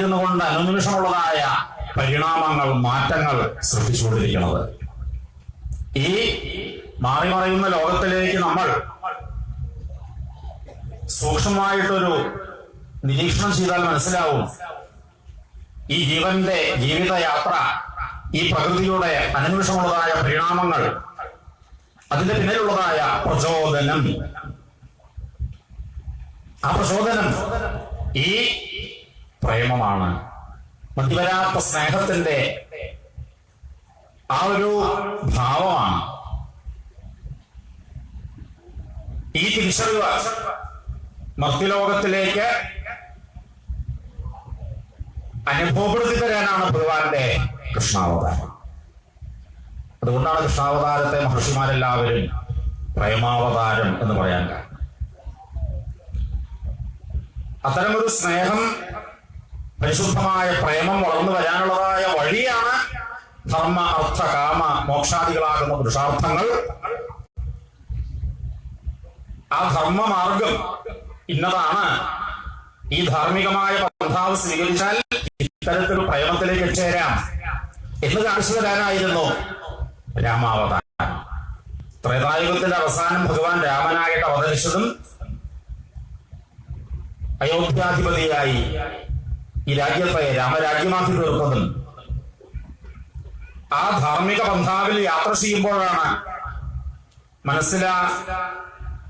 നിന്നുകൊണ്ട് അനുനിമിഷമുള്ളതായ പരിണാമങ്ങൾ, മാറ്റങ്ങൾ സൃഷ്ടിച്ചുകൊണ്ടിരിക്കുന്നത്. ഈ മാറി മറയുന്ന ലോകത്തിലേക്ക് നമ്മൾ സൂക്ഷ്മമായിട്ടൊരു നിരീക്ഷണം ചെയ്താൽ മനസ്സിലാവും, ഈ ജീവന്റെ ജീവിതയാത്ര, ഈ പ്രകൃതിയുടെ അനുനിമിഷമുള്ളതായ പരിണാമങ്ങൾ, അതിന്റെ പിന്നിലുള്ളതായ പ്രചോദനം, ആ പ്രചോദനം ഈ പ്രേമമാണ്. മതിവരാത്ത സ്നേഹത്തിന്റെ ആ ഒരു ഭാവമാണ്. ഈ തിരിച്ചറിവ് മർത്യലോകത്തിലേക്ക് അനുഭവപ്പെടുത്തി തരാനാണ് ഭഗവാന്റെ കൃഷ്ണാവതാരം. അതുകൊണ്ടാണ് കൃഷ്ണാവതാരത്തെ മഹർഷിമാരെല്ലാവരും പ്രേമാവതാരം എന്ന് പറയാൻ കാരണം. അത്തരമൊരു സ്നേഹം, പരിശുദ്ധമായ പ്രേമം വളർന്നു വരാനുള്ളതായ വഴിയാണ് ധർമ്മ, അർത്ഥ, കാമ, മോക്ഷാദികളാകുന്ന പുരുഷാർത്ഥങ്ങൾ. ആ ധർമ്മമാർഗം ഇന്നതാണ്. ഈ ധാർമ്മികമായ പന്ഥാവ് സ്വീകരിച്ചാൽ ഇത്തരത്തിലൊരു പ്രേമത്തിലേക്ക് എത്തിച്ചേരാം എന്ന് കാണിച്ചു തരാനായിരുന്നു രാമാവതാരം. ത്രേതായുഗത്തിന്റെ അവസാനം ഭഗവാൻ രാമനായിട്ട് അവതരിച്ചതും അയോധ്യാധിപതിയായി ഈ രാജ്യത്തെ രാമരാജ്യമാക്കി തീർത്തതും ആ ധാർമ്മിക പന്ഥാവിൽ യാത്ര ചെയ്യുമ്പോഴാണ് മനസ്സിലാ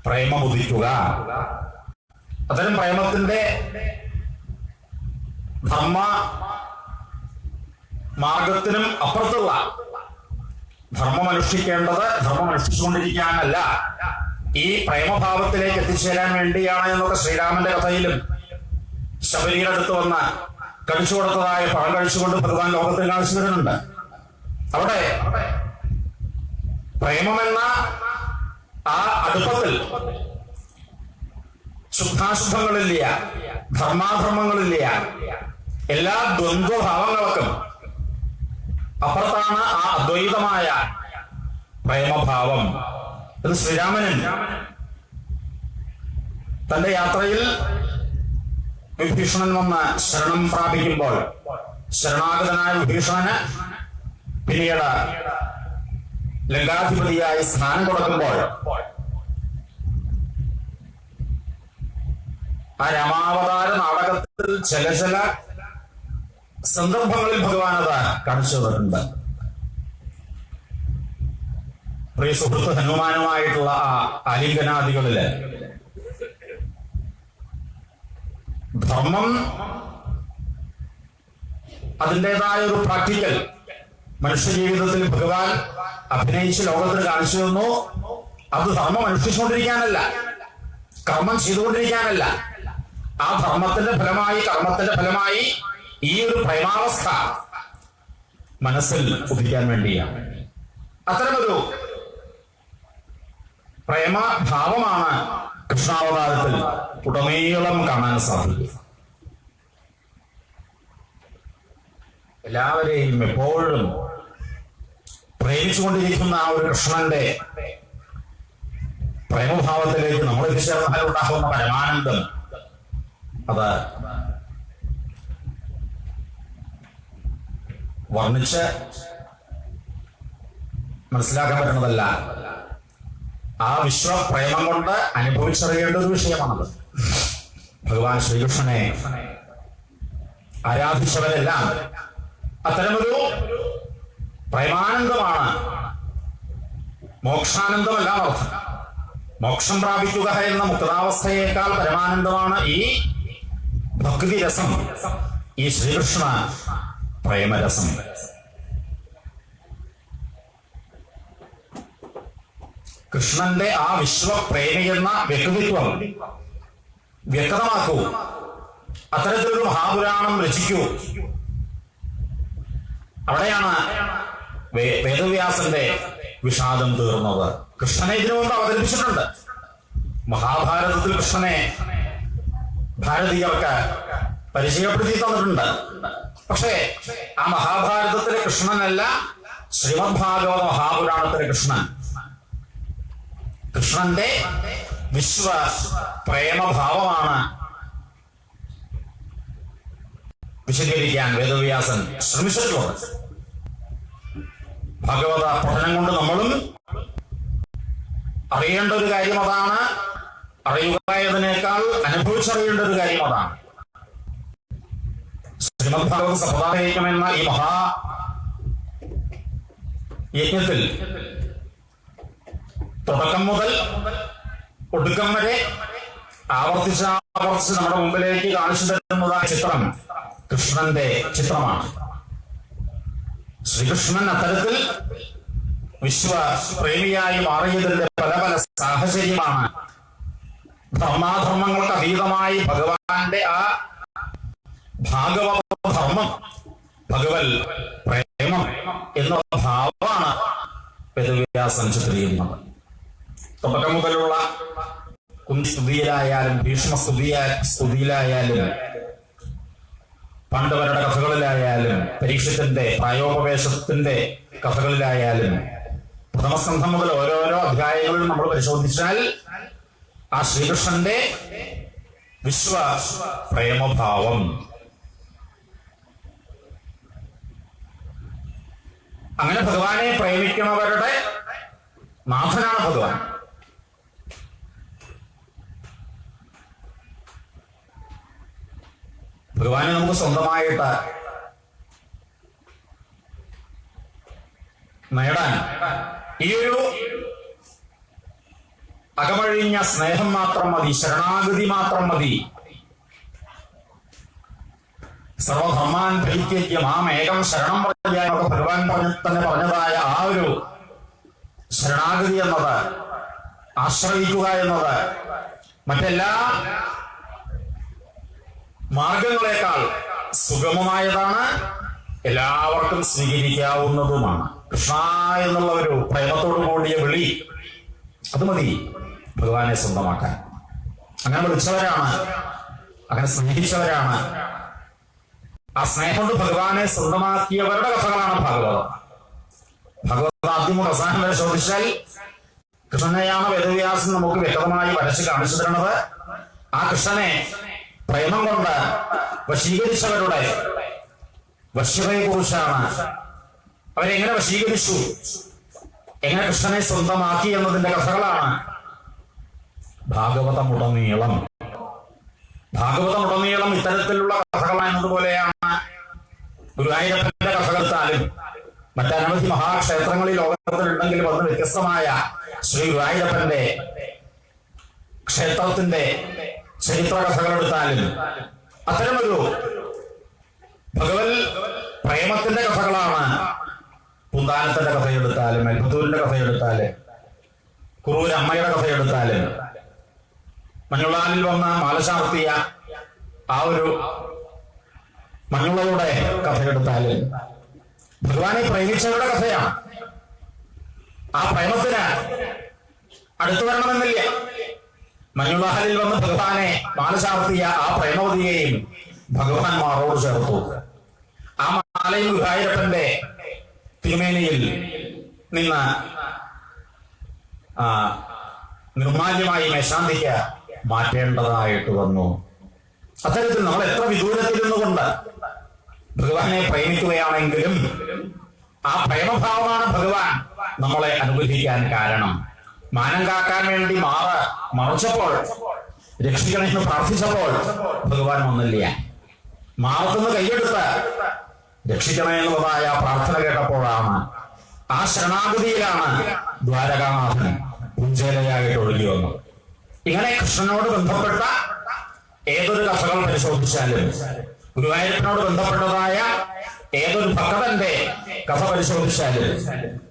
പ്രേമം ഉദിക്കുക. അത്തരം പ്രേമത്തിന്റെ ധർമ്മ മാർഗത്തിനും അപ്പുറത്തുള്ള ധർമ്മം അനുഷ്ഠിക്കേണ്ടത് ധർമ്മം അനുഷ്ഠിച്ചുകൊണ്ടിരിക്കാനല്ല, ഈ പ്രേമഭാവത്തിലേക്ക് എത്തിച്ചേരാൻ വേണ്ടിയാണ് എന്നൊക്കെ ശ്രീരാമന്റെ കഥയിലും ശബരിയുടെ അടുത്ത് വന്ന് കഴിച്ചു കൊടുത്തതായ പഴം കഴിച്ചുകൊണ്ട് ഭഗവാൻ ലോകത്തിൽ കാണിച്ചു തരുന്നുണ്ട്. അവിടെ പ്രേമമെന്ന ആ അടുപ്പത്തിൽ ശുദ്ധാശുദ്ധങ്ങളില്ല, ധർമാധർമ്മങ്ങളില്ല, എല്ലാ ദ്വന്ദ്വഭാവങ്ങൾക്കും അപ്പുറത്താണ് ആ അദ്വൈതമായ പ്രേമഭാവം. ഇത് ശ്രീരാമനും തന്റെ യാത്രയിൽ വിഭീഷണൻ വന്ന് ശരണം പ്രാപിക്കുമ്പോൾ ശരണാഗതനായ വിഭീഷണന് പിന്നീട് ലങ്കാധിപതിയായി സ്ഥാനം കൊടുക്കുമ്പോൾ ആ രാമാവതാര നാടകത്തിൽ ചില സന്ദർഭങ്ങളിൽ ഭഗവാൻ അത് കാണിച്ചു തന്നിട്ടുണ്ട്. പ്രിയ സുഹൃത്ത് ഹനുമാനുമായിട്ടുള്ള ആ ആലിംഗനാദികളില് ധർമ്മം അതിൻ്റെതായ ഒരു പ്രാക്ടിക്കൽ മനുഷ്യജീവിതത്തിൽ ഭഗവാൻ അഭിനയിച്ച് ലോകത്തിന് കാണിച്ചു തന്നു. അത് ധർമ്മം അനുഷ്ഠിച്ചുകൊണ്ടിരിക്കാനല്ല, കർമ്മം ചെയ്തുകൊണ്ടിരിക്കാനല്ല, ആ ധർമ്മത്തിന്റെ ഫലമായി, കർമ്മത്തിന്റെ ഫലമായി ഈ ഒരു പ്രേമാവസ്ഥ മനസ്സിൽ ഉദിക്കാൻ വേണ്ടിയാണ്. അത്തരമൊരു പ്രേമഭാവമാണ് കൃഷ്ണാവതാരത്തിൽ ഉടനീളം കാണാൻ സാധിക്കും. എല്ലാവരെയും എപ്പോഴും പ്രേമിച്ചുകൊണ്ടിരിക്കുന്ന ആ ഒരു കൃഷ്ണന്റെ പ്രേമഭാവത്തിലേക്ക് നമ്മൾ എത്തിച്ചേർന്നാൽ ഉണ്ടാകുന്ന പരമാനന്ദം അത് വർണ്ണിച്ച് മനസ്സിലാക്കാൻ പറ്റുന്നതല്ല. ആ വിശ്വപ്രേമം കൊണ്ട് അനുഭവിച്ചറിയേണ്ട ഒരു വിഷയമാണത്. ഭഗവാൻ ശ്രീകൃഷ്ണനെ ആരാധിച്ചവരെല്ലാം അത്തരമൊരു പ്രേമാനന്ദമാണ്, മോക്ഷാനന്ദമല്ല അർത്ഥം. മോക്ഷം പ്രാപിക്കുക എന്ന മുക്താവസ്ഥയേക്കാൾ പരമാനന്ദമാണ് ഈ ഭക്തിരസം, ഈ ശ്രീകൃഷ്ണ പ്രേമരസം. കൃഷ്ണന്റെ ആ വിശ്വപ്രേമി എന്ന വ്യക്തിത്വം വ്യക്തമാക്കൂ. അത്തരത്തിലൊരു മഹാപുരാണം രചിക്കൂ. അവിടെയാണ് വേദവ്യാസന്റെ വിഷാദം തീർന്നത്. കൃഷ്ണനെ ഇതിനു മുമ്പ് അവതരിപ്പിച്ചിട്ടുണ്ട്. മഹാഭാരതത്തിൽ കൃഷ്ണനെ ഭാരതീയർക്ക് പരിചയപ്പെടുത്തി തന്നിട്ടുണ്ട്. പക്ഷേ ആ മഹാഭാരതത്തിലെ കൃഷ്ണനല്ല ശ്രീമദ് ഭാഗവത മഹാപുരാണത്തിലെ കൃഷ്ണൻ. കൃഷ്ണന്റെ വിശ്വ പ്രേമഭാവമാണ് വിശദീകരിക്കാൻ വേദവ്യാസൻ ശ്രമിച്ചിട്ടുള്ളത്. ഭഗവത പഠനം കൊണ്ട് നമ്മളും അറിയേണ്ട ഒരു കാര്യം അതാണ്. അറിയുക എന്നതിനേക്കാൾ അനുഭവിച്ചറിയേണ്ട ഒരു കാര്യം അതാണ്. ശ്രീമദ് ഭാഗവത സപ്താഹയജ്ഞമെന്ന ഈ മഹായജ്ഞത്തിൽ തുടക്കം മുതൽ ഒടുക്കം വരെ ആവർത്തിച്ച് നമ്മുടെ മുമ്പിലേക്ക് കാണിച്ചു തരുന്നതായ ചിത്രം കൃഷ്ണന്റെ ചിത്രമാണ്. ശ്രീകൃഷ്ണൻ അത്തരത്തിൽ വിശ്വപ്രേമിയായി മാറിയതിന്റെ പല പല സാഹചര്യമാണ്. ധർമാധർമ്മങ്ങൾക്ക് അതീതമായി ഭഗവാന്റെ ആ ഭാഗവത ധർമ്മം, ഭഗവൽ പ്രേമം എന്ന ഭാവമാണ് വേദവ്യാസൻ ചിത്രീകരിക്കുന്നത്. തുടക്കം മുതലുള്ള കുന്തിസ്തുതിയിലായാലും ഭീഷ്മസ്തുതിയിലായാലും പാണ്ഡവരുടെ കഥകളിലായാലും പരീക്ഷത്തിന്റെ പ്രായോപവേശത്തിന്റെ കഥകളിലായാലും പ്രഥമസ്കന്ധം മുതൽ ഓരോരോ അധ്യായങ്ങളിൽ നമ്മൾ പരിശോധിച്ചാൽ ആ ശ്രീകൃഷ്ണന്റെ വിശ്വ പ്രേമഭാവം, അങ്ങനെ ഭഗവാനെ പ്രേമിക്കുന്നവരുടെ നാഥനാണ് ഭഗവാൻ. ഭഗവാനെ നമുക്ക് സ്വന്തമായിട്ട് നേടാൻ ഈ ഒരു അകമഴിഞ്ഞ സ്നേഹം മാത്രം മതി, ശരണാഗതി മാത്രം മതി. സർവധർമാൻ പരിത്യജ്യ മാമേകം ശരണം പറഞ്ഞ ഭഗവാൻ തന്നെ പറഞ്ഞതായ ആ ഒരു ശരണാഗതി എന്നത്, ആശ്രയിക്കുക എന്നത് മറ്റെല്ലാ മാർഗങ്ങളെക്കാൾ സുഗമമായതാണ്, എല്ലാവർക്കും സ്വീകരിക്കാവുന്നതുമാണ്. കൃഷ്ണ എന്നുള്ള ഒരു പ്രേമത്തോടു കൂടിയ വിളി, അത് മതി ഭഗവാനെ സ്വന്തമാക്കാൻ. അങ്ങനെ വിളിച്ചവരാണ്, അങ്ങനെ സ്നേഹിച്ചവരാണ്. ആ സ്നേഹം കൊണ്ട് ഭഗവാനെ സ്വന്തമാക്കിയവരുടെ കഥകളാണ് ഭാഗവതം. ഭാഗവതം ആദ്യം മുതൽ അവസാനം വരെ ചോദിച്ചാൽ കൃഷ്ണനെയാണ് വേദവ്യാസൻ നമുക്ക് വ്യക്തമായി വരച്ച് കാണിച്ചു തരുന്നത്. ആ കൃഷ്ണനെ പ്രേമം കൊണ്ട് വശീകരിച്ചവരുടെ വശ്യതയെ കുറിച്ചാണ്. അവരെങ്ങനെ വശീകരിച്ചു, എങ്ങനെ കൃഷ്ണനെ സ്വന്തമാക്കി എന്നതിന്റെ കഥകളാണ് ഭാഗവതമുടനീളം. ഭാഗവതമുടനീളം ഇത്തരത്തിലുള്ള കഥകളായതുപോലെയാണ് ഗുരുവായൂരപ്പന്റെ കഥകളെടുത്താലും മറ്റനവധി മഹാക്ഷേത്രങ്ങളിൽ ലോകത്തിലുണ്ടെങ്കിലും അതിന് വ്യത്യസ്തമായ ശ്രീ ഗുരുവായൂരപ്പന്റെ ക്ഷേത്രത്തിന്റെ ചരിത്ര കഥകളെടുത്താലും അത്തരമൊരു ഭഗവൽ പ്രേമത്തിന്റെ കഥകളാണ്. പൂന്താനത്തിന്റെ കഥയെടുത്താലും അൽപത്തൂരിന്റെ കഥയെടുത്താല്, കുറൂരമ്മയുടെ കഥയെടുത്താലും, മഞ്ഞുള്ളാലിൽ വന്ന മാല ചാർത്തിയ ആ ഒരു മഞ്ഞുള്ളയുടെ കഥയെടുത്താലും ഭഗവാനെ പ്രേമിച്ചവരുടെ കഥയാണ്. ആ പ്രേമത്തിന് അടുത്തു വരണമെന്നില്ല. മഞ്ഞുള്ളാലിൽ വന്ന് ഭഗവാനെ മാല ചാർത്തിയ ആ പ്രേമവതിയെയും ഭഗവാൻ മാറോട് ചേർത്തു. ആ മാലയും ഗുരുവായൂരപ്പന്റെ തിരുമേനിയിൽ നിന്ന് നിർമാല്യമായി മേശാന്തിക്ക് മാറ്റേണ്ടതായിട്ട് വന്നു. അത്തരത്തിൽ നമ്മൾ എത്ര വിദൂരത്തിരുന്നുകൊണ്ട് ഭഗവാനെ പ്രേമിക്കുകയാണെങ്കിലും ആ പ്രേമഭാവമാണ് ഭഗവാൻ നമ്മളെ അനുഗ്രഹിക്കാൻ കാരണം. മാനം കാക്കാൻ വേണ്ടി മറച്ചപ്പോൾ, രക്ഷിക്കണമെന്ന് പ്രാർത്ഥിച്ചപ്പോൾ ഭഗവാൻ ഒന്നില്ല. മാറത്തുനിന്ന് കൈയെടുത്ത് രക്ഷിക്കണമെന്നുള്ളതായ പ്രാർത്ഥന കേട്ടപ്പോഴാണ്, ആ ശരണാഗതിയിലാണ് ദ്വാരകാനാഥൻ പുഞ്ചേലയായിട്ട് ഒഴുകി വന്നത്. ഇങ്ങനെ കൃഷ്ണനോട് ബന്ധപ്പെട്ട ഏതൊരു കഥകൾ പരിശോധിച്ചാലും, ഗുരുവായൂരപ്പനോട് ബന്ധപ്പെട്ടതായ ഏതൊരു ഭക്തന്റെ കഥ പരിശോധിച്ചാലും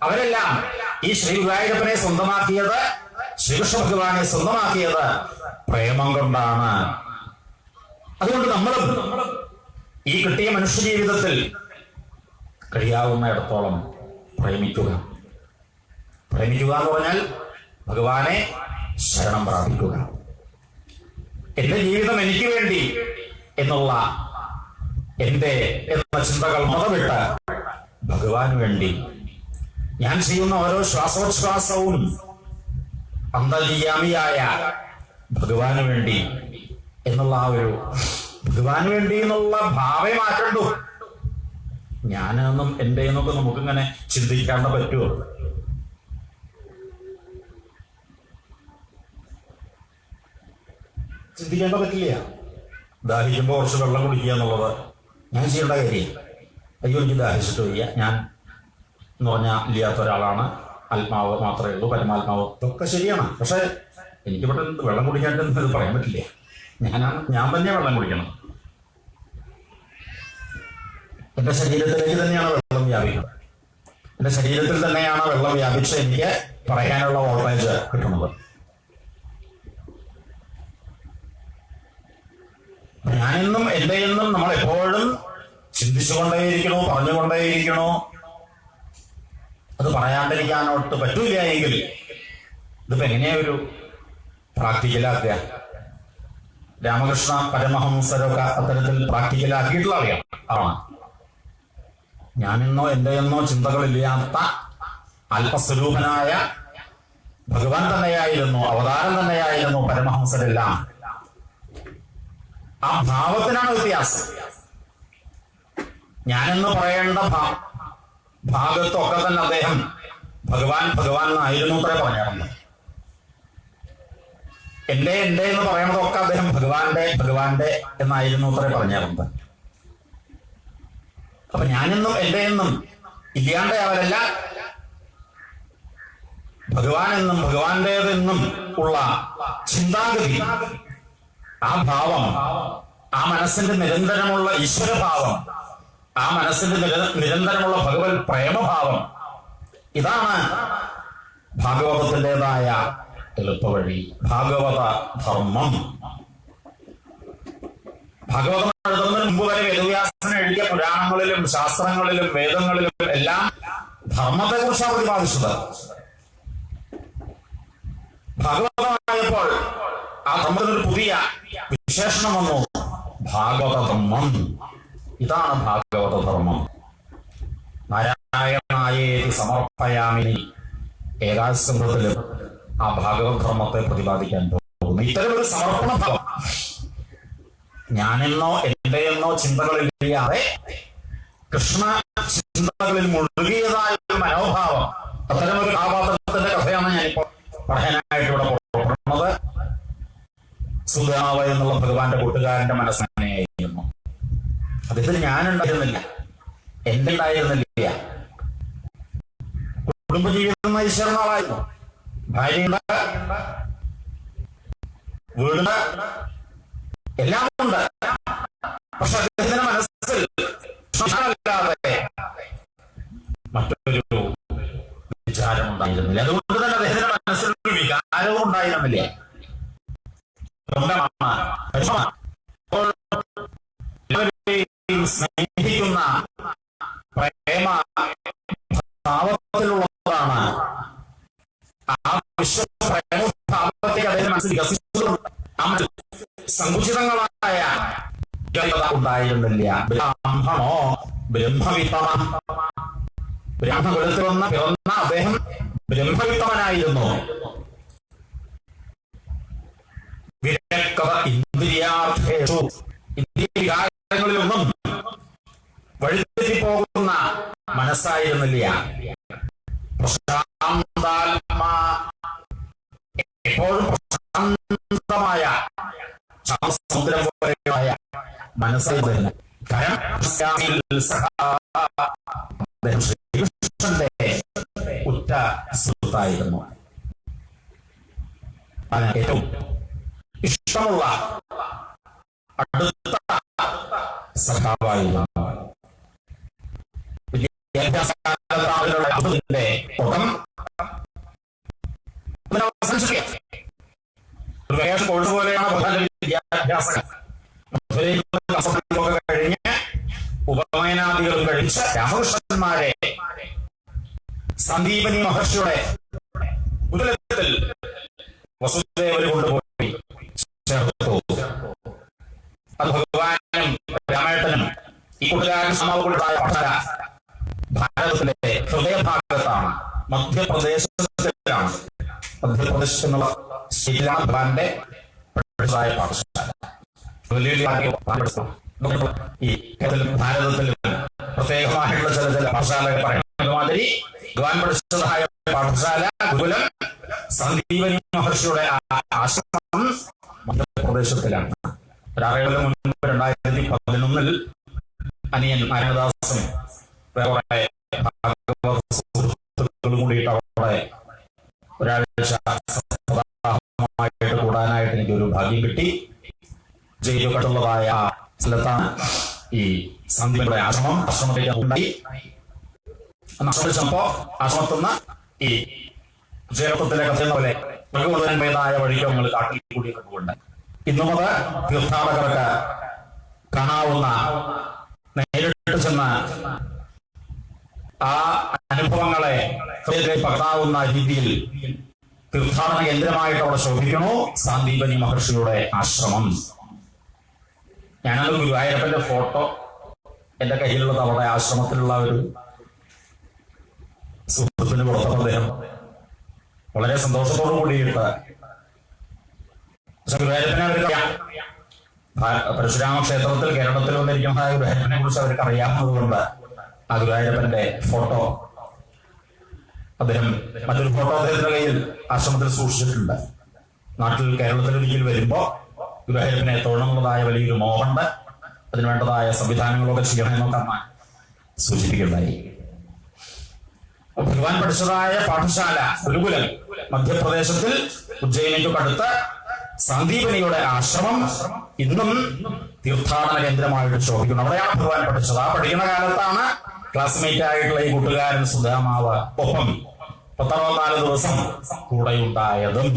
അവരെല്ലാം ഈ ശ്രീ ഗുരുവായൂരപ്പനെ സ്വന്തമാക്കിയത്, ശ്രീകൃഷ്ണ ഭഗവാനെ സ്വന്തമാക്കിയത് പ്രേമം കൊണ്ടാണ്. അതുകൊണ്ട് നമ്മളും ഈ കിട്ടിയ മനുഷ്യ ജീവിതത്തിൽ കഴിയാവുന്നിടത്തോളം പ്രേമിക്കുക. പ്രേമിക്കുക എന്ന് പറഞ്ഞാൽ ഭഗവാനെ ശരണം പ്രാപിക്കുക. എന്റെ ജീവിതം എനിക്ക് വേണ്ടി എന്നുള്ള എന്റെ എന്ന ചിന്തകൾ മതവിട്ട് ഭഗവാന് വേണ്ടി ഞാൻ ചെയ്യുന്ന ഓരോ ശ്വാസോച്ഛ്വാസവും അന്തര്യാമിയായ ഭഗവാന് വേണ്ടി എന്നുള്ള ആ ഒരു ഭഗവാന് വേണ്ടി എന്നുള്ള ഭാവേ മാറ്റണ്ടു. ഞാനെന്നും എൻ്റെ എന്നൊക്കെ നമുക്കിങ്ങനെ ചിന്തിക്കാണ്ട് പറ്റുമോ? ചിന്തിക്കേണ്ട പറ്റില്ല. ദാഹിക്കുമ്പോൾ കുറച്ച് വെള്ളം കുടിക്കുക എന്നുള്ളത് ഞാൻ ചെയ്യേണ്ട കാര്യം. അയ്യോ എനിക്ക് ദാഹിച്ചിട്ട് വയ്യ, ഞാൻ എന്ന് പറഞ്ഞാൽ ഇല്ലാത്ത ഒരാളാണ്, ആത്മാവ് മാത്രമേ ഉള്ളൂ, പരമാത്മാവ്, ഇതൊക്കെ ശരിയാണ്. പക്ഷെ എനിക്ക് ഇവിടെ വെള്ളം കുടിക്കാണ്ടെന്ന് ഇത് പറയാൻ പറ്റില്ല. ഞാൻ തന്നെ വെള്ളം കുടിക്കണം. എൻ്റെ ശരീരത്തിലേക്ക് തന്നെയാണ് വെള്ളം വ്യാപിക്കുന്നത്. എൻ്റെ ശരീരത്തിൽ തന്നെയാണ് വെള്ളം വ്യാപിച്ച് എനിക്ക് പറയാനുള്ള വോൾട്ടേജ് കിട്ടുന്നത്. ഞാനെന്നും എൻ്റെ എന്നും നമ്മൾ എപ്പോഴും ചിന്തിച്ചുകൊണ്ടേയിരിക്കണോ, പറഞ്ഞുകൊണ്ടേയിരിക്കണോ. അത് പറയാണ്ടിരിക്കാനോട്ട് പറ്റൂല എങ്കിൽ ഇതിപ്പോ എങ്ങനെയാ ഒരു പ്രാക്ടിക്കലാക്കുക? രാമകൃഷ്ണ പരമഹംസരൊക്കെ അത്തരത്തിൽ പ്രാക്ടിക്കലാക്കിയിട്ടുള്ള ആണ്. ഞാനെന്നോ എൻ്റെ എന്നോ ചിന്തകളില്ലാത്ത അല്പസ്വരൂപനായ ഭഗവാൻ തന്നെയായിരുന്നു, അവതാരം തന്നെയായിരുന്നു പരമഹംസരെല്ലാം. ആ ഭാവത്തിനാണ് വ്യത്യാസം. ഞാനെന്ന് പറയേണ്ട ഭാഗത്തൊക്കെ തന്നെ അദ്ദേഹം ഭഗവാൻ ഭഗവാൻ എന്നായിരുന്നു അത്രേ പറഞ്ഞിരുന്നത്. എൻ്റെ എന്ന് പറയുന്നതൊക്കെ അദ്ദേഹം ഭഗവാന്റെ എന്നായിരുന്നു അത്രേ പറഞ്ഞിരുന്നത്. അപ്പൊ ഞാനെന്നും എൻ്റെ എന്നും ഇല്ലാണ്ട് അവരല്ല, ഭഗവാൻ എന്നും ഭഗവാന്റേതെന്നും ഉള്ള ചിന്താഗതി, ആ ഭാവം, ആ മനസ്സിന്റെ നിരന്തരമുള്ള ഈശ്വരഭാവം, ആ മനസ്സിന്റെ നിരന്തരമുള്ള ഭഗവത് പ്രേമഭാവം, ഇതാണ് ഭാഗവതത്തിൻ്റെതായ എളുപ്പവഴി, ഭാഗവത ധർമ്മം. ഭാഗവതം എഴുതുന്നതിന് മുമ്പ് വരെ വേദവ്യാസൻ എഴുതിയ പുരാണങ്ങളിലും ശാസ്ത്രങ്ങളിലും വേദങ്ങളിലും എല്ലാം ധർമ്മത്തെ കുറിച്ചാണ് പ്രതിപാദിച്ചത്. ഭാഗവതമായപ്പോൾ ആ ധർമ്മത്തിനൊരു പുതിയ വിശേഷണം വന്നു, ഭാഗവത ധർമ്മം. ഇതാണ് ഭാഗവത ധർമ്മം. നാരായണായേതി സമർപ്പയാമിനി ഏകാസ്കന്ധത്തിലും ആ ഭാഗവത ധർമ്മത്തെ പ്രതിപാദിക്കാൻ പോകുന്നു. ഇത്തരമൊരു സമർപ്പണ ഭാവം, ഞാനെന്നോ എൻ്റെ എന്നോ ചിന്തകളില്ലാതെ കൃഷ്ണ ചിന്തകളിൽ മുഴുകിയതായ ഒരു മനോഭാവം, അത്തരമൊരു കഥാപാത്രത്തിന്റെ കഥയാണ് ഞാനിപ്പോൾ പറയാനായിട്ട് ഇവിടെ പുറപ്പെടുന്നത്. സുധാവ് എന്നുള്ള ഭഗവാന്റെ കൂട്ടുകാരന്റെ മനസ്സനെയായിരുന്നു. അദ്ദേഹത്തിന് ഞാനുണ്ടായിരുന്നില്ല, എന്റെ ഉണ്ടായിരുന്നില്ല. കുടുംബജീവിതം ഈശ്വരൻ ആളായിരുന്നു, ഭാര്യയുണ്ട്, വീടുണ്ട്, എല്ലാം ഉണ്ട്. പക്ഷെ അദ്ദേഹത്തിന്റെ മനസ്സിൽ അല്ലാതെ മറ്റൊരു വിചാരം ഉണ്ടായിരുന്നില്ല. അതുകൊണ്ട് തന്നെ അദ്ദേഹത്തിന്റെ മനസ്സിൽ ഒരു വികാരവും ഉണ്ടായിരുന്നില്ല. സ്നേഹിക്കുന്ന പ്രേമ ഭാവത്തിലുള്ളതാണ്. ആ വിശ്വപ്രേമഭാവത്തേക്ക് അദ്ദേഹം മനസ്സിൽ വികസിച്ചതുകൊണ്ട് സങ്കുചിതങ്ങളായ ഉണ്ടായിരുന്നില്ല. ബ്രാഹ്മണോ ബ്രഹ്മവിത്തമ, ബ്രാഹ്മകുലത്തിൽ പിറന്ന അദ്ദേഹം ബ്രഹ്മവിത്തമനായിരുന്നു. വിരക്തത ഇന്ദ്രിയാർത്ഥേഷു, ഇന്ദ്രിയവികാരങ്ങളിലൊന്നും വഴിതെറ്റിപ്പോകുന്ന മനസ്സായിരുന്നില്ല. പ്രശാന്താത്മാ, എപ്പോഴും പ്രശാന്തമായ സമുദ്രം പോലെയായ മനസ്സായിരുന്നു. ശ്രീകൃഷ്ണന്റെ ഉറ്റ സുഹൃത്തായിരുന്നു. ഏറ്റവും ഇഷ്ടമുള്ള അടുത്ത സഖാവായിരുന്നു. വിദ്യാഭ്യാസത്തിന്റെ കോഴ്സ് പോലെയാണ് വിദ്യാഭ്യാസം. കഴിഞ്ഞ് ഉപനയനാദികളും കഴിച്ച രാമകൃഷ്ണന്മാരെ സന്ദീപനി മഹർഷിയുടെ കുലത്തിൽ വസുദേവര് കൊണ്ടുപോയി ചേർത്തു. അത് ഭഗവാനും രാമേട്ടനും ഈ കൂട്ടുകാരൻ സമാവുകൊണ്ടായ പഠന ഭാരതത്തിലെ ഹൃദയഭാഗത്താണ്, മധ്യപ്രദേശത്തിലാണ്. മധ്യപ്രദേശ് എന്നുള്ള സ്റ്റേറ്റിലാണ് ഭഗവാന്റെ പാഠശാല. ഈ ഭാരതത്തിലും പ്രത്യേകമായിട്ടുള്ള ചില പാഠശാലകൾ പറയുന്നത് മാതിരി ഭഗവാൻ പഠിച്ചതായ പാഠശാല ഗുരുകുലം സന്ദീപനി മഹർഷിയുടെ ആശ്രമം മധ്യപ്രദേശത്തിലാണ്. ഒരാളുടെ മുൻപ് 2011 അനിയൻ നാരായണദാസും വേറെ സുഹൃത്തുക്കളും കൂടിയിട്ട് അവിടെ ഒരാഴ്ച കൂടാനായിട്ട് എനിക്കൊരു ഭാഗ്യം കിട്ടി. ജയിലുകട്ടുള്ളതായ സ്ഥലത്താണ് ഈ സന്ദീപയുടെ ആശ്രമത്തിലേക്ക് ഉണ്ടായി. ആശ്രമിച്ചപ്പോ ആശ്രമത്തുനിന്ന് ഈ ജയലത്തിലേക്ക് എത്തുന്ന പോലെ മുഴുവനായ വഴിക്ക് നമ്മൾ കാട്ടിൽ കൂടിയൊക്കെ പോകുന്നുണ്ട്. ഇന്നും അത് തീർത്ഥാടകർക്ക് കാണാവുന്ന, നേരിട്ട് ചെന്ന് ആ അനുഭവങ്ങളെ പകരാവുന്ന രീതിയിൽ തീർത്ഥാടന കേന്ദ്രമായിട്ട് അവിടെ ശോഭിക്കണു സാന്ദീപനി മഹർഷിയുടെ ആശ്രമം. ഞാനത് ഗുരുവായൂരപ്പന്റെ ഫോട്ടോ എന്റെ കയ്യിലുള്ളത് അവിടെ ആശ്രമത്തിലുള്ള ഒരു സുഹൃത്തിന് കൊടുത്ത അദ്ദേഹം വളരെ സന്തോഷത്തോടു കൂടിയിട്ട് ഗുരുവായൂരപ്പനെ അവർക്കറിയാം. പരശുരാമ ക്ഷേത്രത്തിൽ കേരളത്തിൽ വന്നിരിക്കുന്ന ഗുരുവായൂരപ്പനെ കുറിച്ച് അവർക്ക് അറിയാവുന്നത് കൊണ്ട് ആ ഗുരുവായൂരപ്പന്റെ ഫോട്ടോ അദ്ദേഹം, മറ്റൊരു ഫോട്ടോ അദ്ദേഹത്തിന്റെ കയ്യിൽ ആശ്രമത്തിൽ സൂക്ഷിച്ചിട്ടുണ്ട്. നാട്ടിൽ കേരളത്തിൽ ഒരിക്കൽ വരുമ്പോ ഗുരുവായൂരപ്പനെ തൊഴണമെന്നതായ വലിയൊരു മോഹമുണ്ട്. അതിനുവേണ്ടതായ സംവിധാനങ്ങളൊക്കെ ചെയ്യണമെന്നൊക്കെ അമ്മ സൂചിപ്പിക്കുകയുണ്ടായി. ഭഗവാൻ പഠിച്ചതായ പാഠശാല ഗുരുകുലം മധ്യപ്രദേശത്തിൽ ഉജ്ജയിനിക്കടുത്ത് സന്ദീപനിയുടെ ആശ്രമം ഇന്നും തീർത്ഥാടന കേന്ദ്രമായിട്ട് ശോഭിക്കുന്നു. അവിടെയാണ് ഭഗവാൻ പഠിച്ചത്. ആ പഠിക്കുന്ന കാലത്താണ് ക്ലാസ്മേറ്റ് ആയിട്ടുള്ള ഈ കൂട്ടുകാരൻ സുധാമാവ് ഒപ്പം 14 ദിവസം കൂടെയുണ്ടായതും.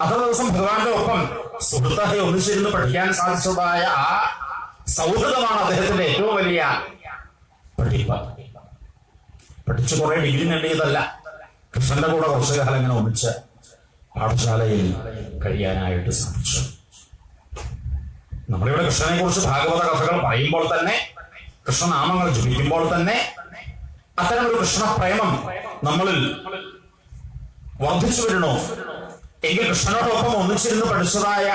അത്ര ദിവസം ഭഗവാന്റെ ഒപ്പം സുഹൃത്തായി ഒന്നിച്ചിരുന്ന് പഠിക്കാൻ സാധിച്ചതായ ആ സൗഹൃദമാണ് അദ്ദേഹത്തിന്റെ ഏറ്റവും വലിയ പഠിപ്പ്. പഠിച്ചു കുറെ ഡിഗ്രി നേടിയതല്ല, കൃഷ്ണന്റെ കൂടെ കുറച്ചു കാലം ഇങ്ങനെ ഒന്നിച്ച് പാഠശാലയിൽ കഴിയാനായിട്ട് സാധിച്ചു. നമ്മളിവിടെ കൃഷ്ണനെ കുറിച്ച് ഭാഗവത കഥകൾ പറയുമ്പോൾ തന്നെ, കൃഷ്ണനാമങ്ങൾ ജപിക്കുമ്പോൾ തന്നെ അത്തരമൊരു കൃഷ്ണപ്രേമം നമ്മളിൽ വർദ്ധിച്ചു വരണോ എങ്കിൽ കൃഷ്ണനോടൊപ്പം ഒന്നിച്ചിരുന്ന് പഠിച്ചതായ,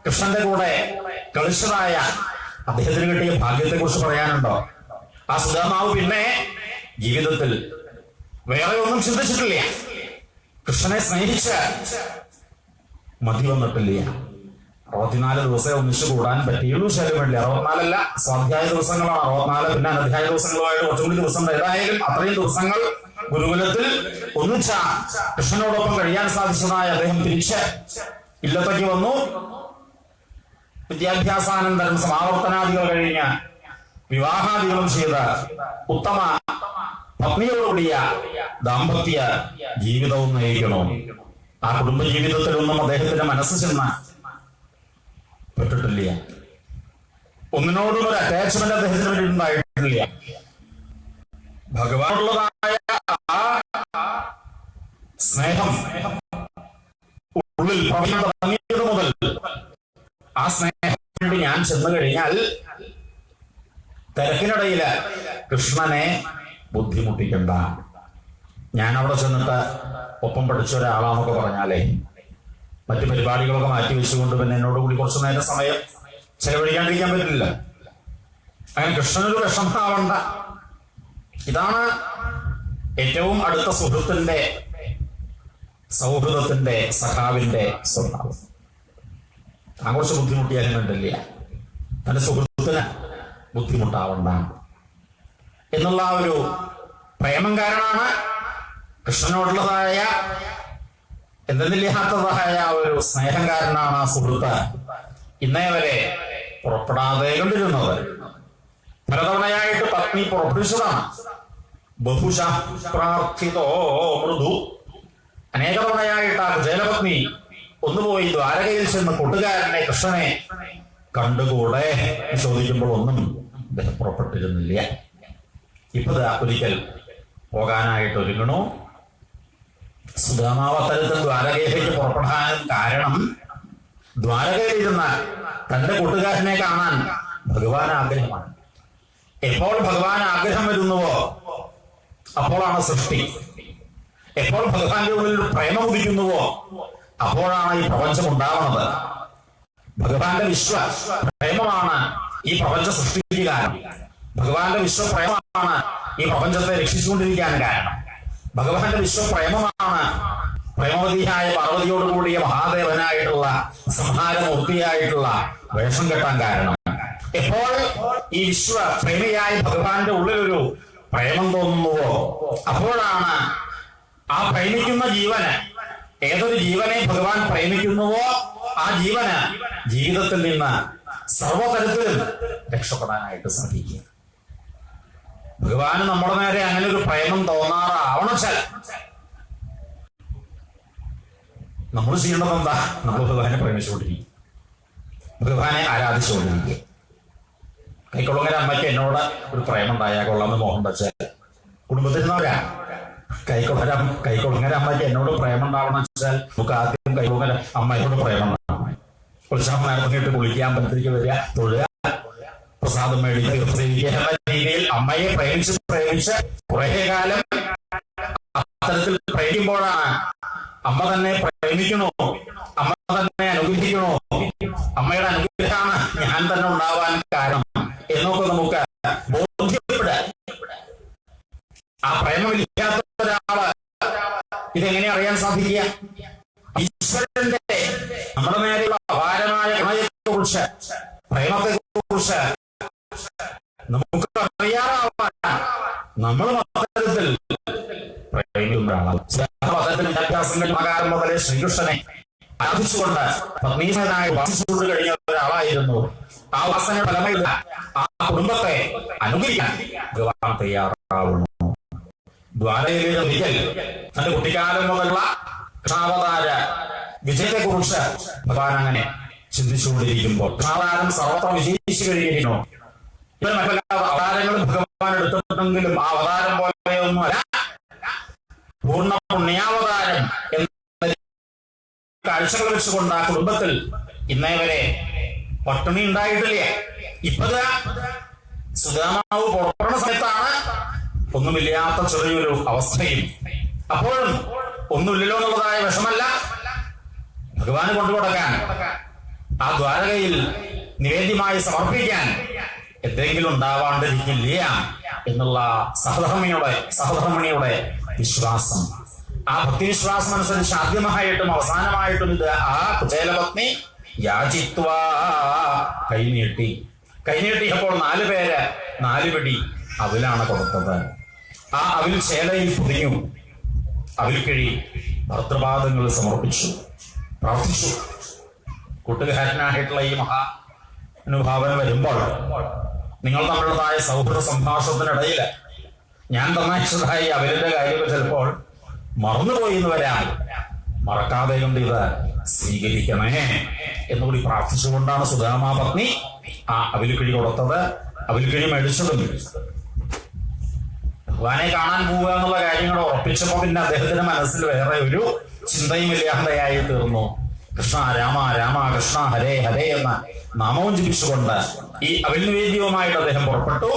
കൃഷ്ണന്റെ കൂടെ കളിച്ചതായ അദ്ദേഹത്തിന് കിട്ടിയ ഭാഗ്യത്തെ കുറിച്ച് പറയാനുണ്ടോ? ആ സുധാമാവ് പിന്നെ ജീവിതത്തിൽ വേറെ ഒന്നും ചിന്തിച്ചിട്ടില്ല. കൃഷ്ണനെ സ്നേഹിച്ച് മതി വന്നിട്ടില്ല. 64 ദിവസം ഒന്നിച്ചു കൂടാൻ പറ്റിയുള്ളൂ. ശരിയല്ല, 64 സ്വാധ്യായ ദിവസങ്ങളാണ്. 64 പിന്നെ അനധ്യായ ദിവസങ്ങളുമായിട്ട് കുറച്ചുകൂടി ദിവസം. ഏതായാലും അത്രയും ദിവസങ്ങൾ ഗുരുകുലത്തിൽ ഒന്നിച്ച കൃഷ്ണനോടൊപ്പം കഴിയാൻ സാധിച്ചതായ അദ്ദേഹം തിരിച്ച് ഇല്ലത്തേക്ക് വന്നു. വിദ്യാഭ്യാസാനന്തരം സമാവർത്തനാദികൾ കഴിഞ്ഞ് വിവാഹാദികളും ചെയ്ത് ഉത്തമ പത്നിയോടുകൂടിയ ദാമ്പത്യ ജീവിതവും നയിക്കണോ? ആ കുടുംബ ജീവിതത്തിലൊന്നും അദ്ദേഹത്തിന്റെ മനസ്സ് ചെന്ന് പെട്ടിട്ടില്ല. ഒന്നിനോടും ഒരു അറ്റാച്ച്മെന്റ് അദ്ദേഹത്തിന് വേണ്ടി ഉണ്ടായിട്ടില്ല. ഭഗവാനുള്ളതായ ആ സ്നേഹം ഉള്ളിൽ തുടങ്ങിയത് മുതൽ ആ സ്നേഹം വേണ്ടി ഞാൻ ചെന്നു കഴിഞ്ഞാൽ തിരക്കിനിടയില് കൃഷ്ണനെ ബുദ്ധിമുട്ടിക്കണ്ട. ഞാൻ അവിടെ ചെന്നിട്ട് ഒപ്പം പഠിച്ച ഒരാളാന്നൊക്കെ പറഞ്ഞാലേ മറ്റു പരിപാടികളൊക്കെ മാറ്റി വെച്ചുകൊണ്ട് പിന്നെ എന്നോട് കൂടി കുറച്ചു നേരം സമയം ചെലവഴിക്കാണ്ടിരിക്കാൻ പറ്റില്ല. അങ്ങനെ കൃഷ്ണനൊരു വിഷമാവണ്ട. ഇതാണ് ഏറ്റവും അടുത്ത സുഹൃത്തിന്റെ, സൗഹൃദത്തിന്റെ, സഖാവിന്റെ സ്വഭാവം. താൻ കുറച്ച് ബുദ്ധിമുട്ടിയാലും വേണ്ടില്ല, തന്റെ സുഹൃത്തിന് ബുദ്ധിമുട്ടാവണ്ട എന്നുള്ള ഒരു പ്രേമം കാരണമാണ് കൃഷ്ണനോടുള്ളതായ എന്തെന്നില്ലാത്തതായ ഒരു സ്നേഹം കാരണമാണ് ആ സുഹൃത്ത് ഇന്നേ വരെ പുറപ്പെടാതെ കണ്ടിരുന്നത്. പലതവണയായിട്ട് പത്നി പുറപ്പെടുവിച്ചതാണ്. ബഹുശ പ്രാർത്ഥിതോ മൃദു. അനേക തവണയായിട്ട് ആ ജലപത്നി ഒന്നുപോയി ദ്വാരകയിൽ ചെന്ന് കൂട്ടുകാരനെ കൃഷ്ണനെ കണ്ടുകൂടെ ചോദിക്കുമ്പോൾ ഒന്നും അദ്ദേഹം പുറപ്പെട്ടിരുന്നില്ല. ഇപ്പത് ഒരിക്കൽ പോകാനായിട്ട് ഒരുങ്ങണു. സുധാമാവ് അത്തരത്തിൽ ദ്വാരകയിലേക്ക് പുറപ്പെടാനും കാരണം ദ്വാരകയിലിരുന്ന് തന്റെ കൂട്ടുകാരനെ കാണാൻ ഭഗവാൻ ആഗ്രഹമാണ്. എപ്പോൾ ഭഗവാൻ ആഗ്രഹം വരുന്നുവോ അപ്പോഴാണ് സൃഷ്ടി. എപ്പോൾ ഭഗവാന്റെ ഉള്ളിൽ പ്രേമം ഉദിക്കുന്നുവോ അപ്പോഴാണ് ഈ പ്രപഞ്ചം ഉണ്ടാവുന്നത്. ഭഗവാന്റെ വിശ്വപ്രേമമാണ് ഈ പ്രപഞ്ച സൃഷ്ടിക്ക് കാരണം. ഭഗവാന്റെ വിശ്വപ്രേമമാണ് ഈ പ്രപഞ്ചത്തെ രക്ഷിച്ചുകൊണ്ടിരിക്കാൻ കാരണം. ഭഗവാന്റെ വിശ്വപ്രേമമാണ് പ്രേമവതിയായ പാർവതിയോട് കൂടിയ മഹാദേവനായിട്ടുള്ള സംഹാരമൂർത്തിയായിട്ടുള്ള വേഷം കെട്ടാൻ കാരണം. എപ്പോൾ ഈ വിശ്വപ്രേമിയായ ഭഗവാന്റെ ഉള്ളിലൊരു പ്രേമം തോന്നുന്നുവോ അപ്പോഴാണ് ആ പ്രേമിക്കുന്ന ജീവന്, ഏതൊരു ജീവനെ ഭഗവാൻ പ്രേമിക്കുന്നുവോ ആ ജീവന് ജീവിതത്തിൽ നിന്ന് സർവതരത്തിലും രക്ഷപ്പെടാനായിട്ട് സാധിക്കും. ഭഗവാന് നമ്മുടെ നേരെ അങ്ങനെ ഒരു പ്രേമം തോന്നാറാവണച്ചാൽ നമ്മൾ ചെയ്യേണ്ടത് എന്താ? നമ്മൾ ഭഗവാനെ പ്രേമിച്ചുകൊണ്ടിരിക്കും, ഭഗവാനെ ആരാധിച്ചുകൊണ്ടിരിക്കുക. കൈക്കൊള്ളുങ്ങര അമ്മയ്ക്ക് എന്നോട് ഒരു പ്രേമം ഉണ്ടായാൽ കൊള്ളാമെന്ന് മോഹൻ വെച്ചാൽ കുടുംബത്തിരുന്നവരാ. കൈക്കൊള്ളുങ്ങര അമ്മയ്ക്ക് എന്നോട് പ്രേമം ഉണ്ടാവണം വെച്ചാൽ നമുക്ക് ആദ്യം കൈക്കൊള്ളുങ്ങര അമ്മയോട് പ്രേമം ഉണ്ടാവണം. ഉത്സവമായിട്ട് കുളിക്കാൻ പറ്റത്തേക്ക് വരിക, തൊഴുക, പ്രസാദം മേടിക്കുക, തീർച്ചയായും എന്ന രീതിയിൽ അമ്മയെ പ്രേമിച്ച് കുറെ കാലം അത്തരത്തിൽ പ്രേമിക്കുമ്പോഴാണ് അമ്മ തന്നെ പ്രേമിക്കണോ, അമ്മ തന്നെ അനുഗ്രഹിക്കണോ, അമ്മയുടെ അനുഗ്രഹമാണ് ഞാൻ തന്നെ ഉണ്ടാവാൻ കാരണം എന്നൊക്കെ നമുക്ക് ബോധ്യപ്പെടുക. ആ പ്രേമമില്ലാത്ത ഒരാള് ഇതെങ്ങനെ അറിയാൻ സാധിക്കുക? ഈശ്വരന്റെ നമ്മുടെ നേരെയുള്ള അപാരമായ ഗുണത്തെക്കുറിച്ച്, പ്രേമത്തെക്കുറിച്ച് നമുക്ക് അറിയാറാവാൻ നമ്മൾ അത്തരത്തിൽ പ്രേമിക്കുന്ന ആളാണ്. മകാരം മുതലേ ശ്രീകൃഷ്ണനെ ആരാധിച്ചുകൊണ്ട് പത്നീസനായി വാസിച്ചുകൊണ്ട് കഴിഞ്ഞ ഒരാളായിരുന്നു. ആ വാസന ഫലമായി ആ കുടുംബത്തെ അനുഗ്രഹിക്കാൻ ഭഗവാൻ തയ്യാറാവുന്നു. ദ്വാരകയിലെ ഒരിക്കൽ തന്റെ കുട്ടിക്കാലം മുതലുള്ള കൃഷ്ണാവതാര വിജയത്തെ കുറിച്ച് ഭഗവാൻ അങ്ങനെ ചിന്തിച്ചുകൊണ്ടിരിക്കുമ്പോൾ കൃഷ്ണാവതാരം സർവത്ര വിജയിച്ചു കഴിഞ്ഞിരിക്കുന്നു. ഇവർ മറ്റെല്ലാ അവതാരങ്ങളും ഭഗവാൻ എടുത്തിട്ടുണ്ടെങ്കിലും ആ അവതാരം പോലെയൊന്നുമല്ല പൂർണ്ണ പുണ്യാവതാരം എന്ന കാഴ്ചകൾ വെച്ചുകൊണ്ട് ആ കുടുംബത്തിൽ ഇന്നേ വരെ പട്ടിണി ഉണ്ടായിട്ടില്ല. ഇപ്പത് സുധാമാവ് പുറപ്പെടുന്ന സമയത്താണ് ഒന്നുമില്ലാത്ത ചെറിയൊരു അവസ്ഥയും. അപ്പോഴും ഒന്നുമില്ലല്ലോ എന്നുള്ളതായ വിഷമല്ല, ഭഗവാന് കൊണ്ടുകൊടുക്കാൻ, ആ ദ്വാരകയിൽ നിവേദ്യമായി സമർപ്പിക്കാൻ എന്തെങ്കിലും ഉണ്ടാവാണ്ടിരിക്കില്ല എന്നുള്ള സഹധർമ്മിണിയുടെ വിശ്വാസം. ആ ഭക്തിവിശ്വാസം അനുസരിച്ച് ആദ്യമായിട്ടും അവസാനമായിട്ടും ഇത് ആ കുചേലപത്നി യാചിത്വ കൈനീട്ടിയപ്പോൾ 4 പേര് 4 പിടി അവിലാണ് കൊടുത്തത്. ആ അവിൽ ചേലയിൽ പൊതിഞ്ഞു, അവിൽ കിഴി ഭർത്തൃപാദങ്ങൾ സമർപ്പിച്ചു, പ്രാർത്ഥിച്ചു. കൂട്ടുകാരനായിട്ടുള്ള ഈ മഹാനുഭാവന വരുമ്പോൾ നിങ്ങൾ തമ്മിലുള്ളതായ സൗഹൃദ സംഭാഷണത്തിനിടയിൽ ഞാൻ തന്നതായി അവരുടെ കാര്യങ്ങൾ ചിലപ്പോൾ മറന്നുപോയി എന്ന് വരാം. മറക്കാതെ കൊണ്ട് ഇത് സ്വീകരിക്കണേ എന്നുകൂടി പ്രാർത്ഥിച്ചുകൊണ്ടാണ് സുധാമാ പത്നി ആ അവിൽക്കിഴി കൊടുത്തത്. അവിൽക്കിഴി മേടിച്ചതും ഭഗവാനെ കാണാൻ പോവുക എന്നുള്ള കാര്യങ്ങൾ ഉറപ്പിച്ചപ്പോൾ പിന്നെ അദ്ദേഹത്തിന്റെ മനസ്സിൽ വേറെ ഒരു ചിന്തയും ഇല്ലാതെയായി തീർന്നു. കൃഷ്ണ രാമ രാമ കൃഷ്ണ ഹരേ ഹരേ എന്ന നാമവും ജപിച്ചുകൊണ്ട് ഈ അവിൽ നിവേദ്യവുമായിട്ട് അദ്ദേഹം പുറപ്പെട്ടു.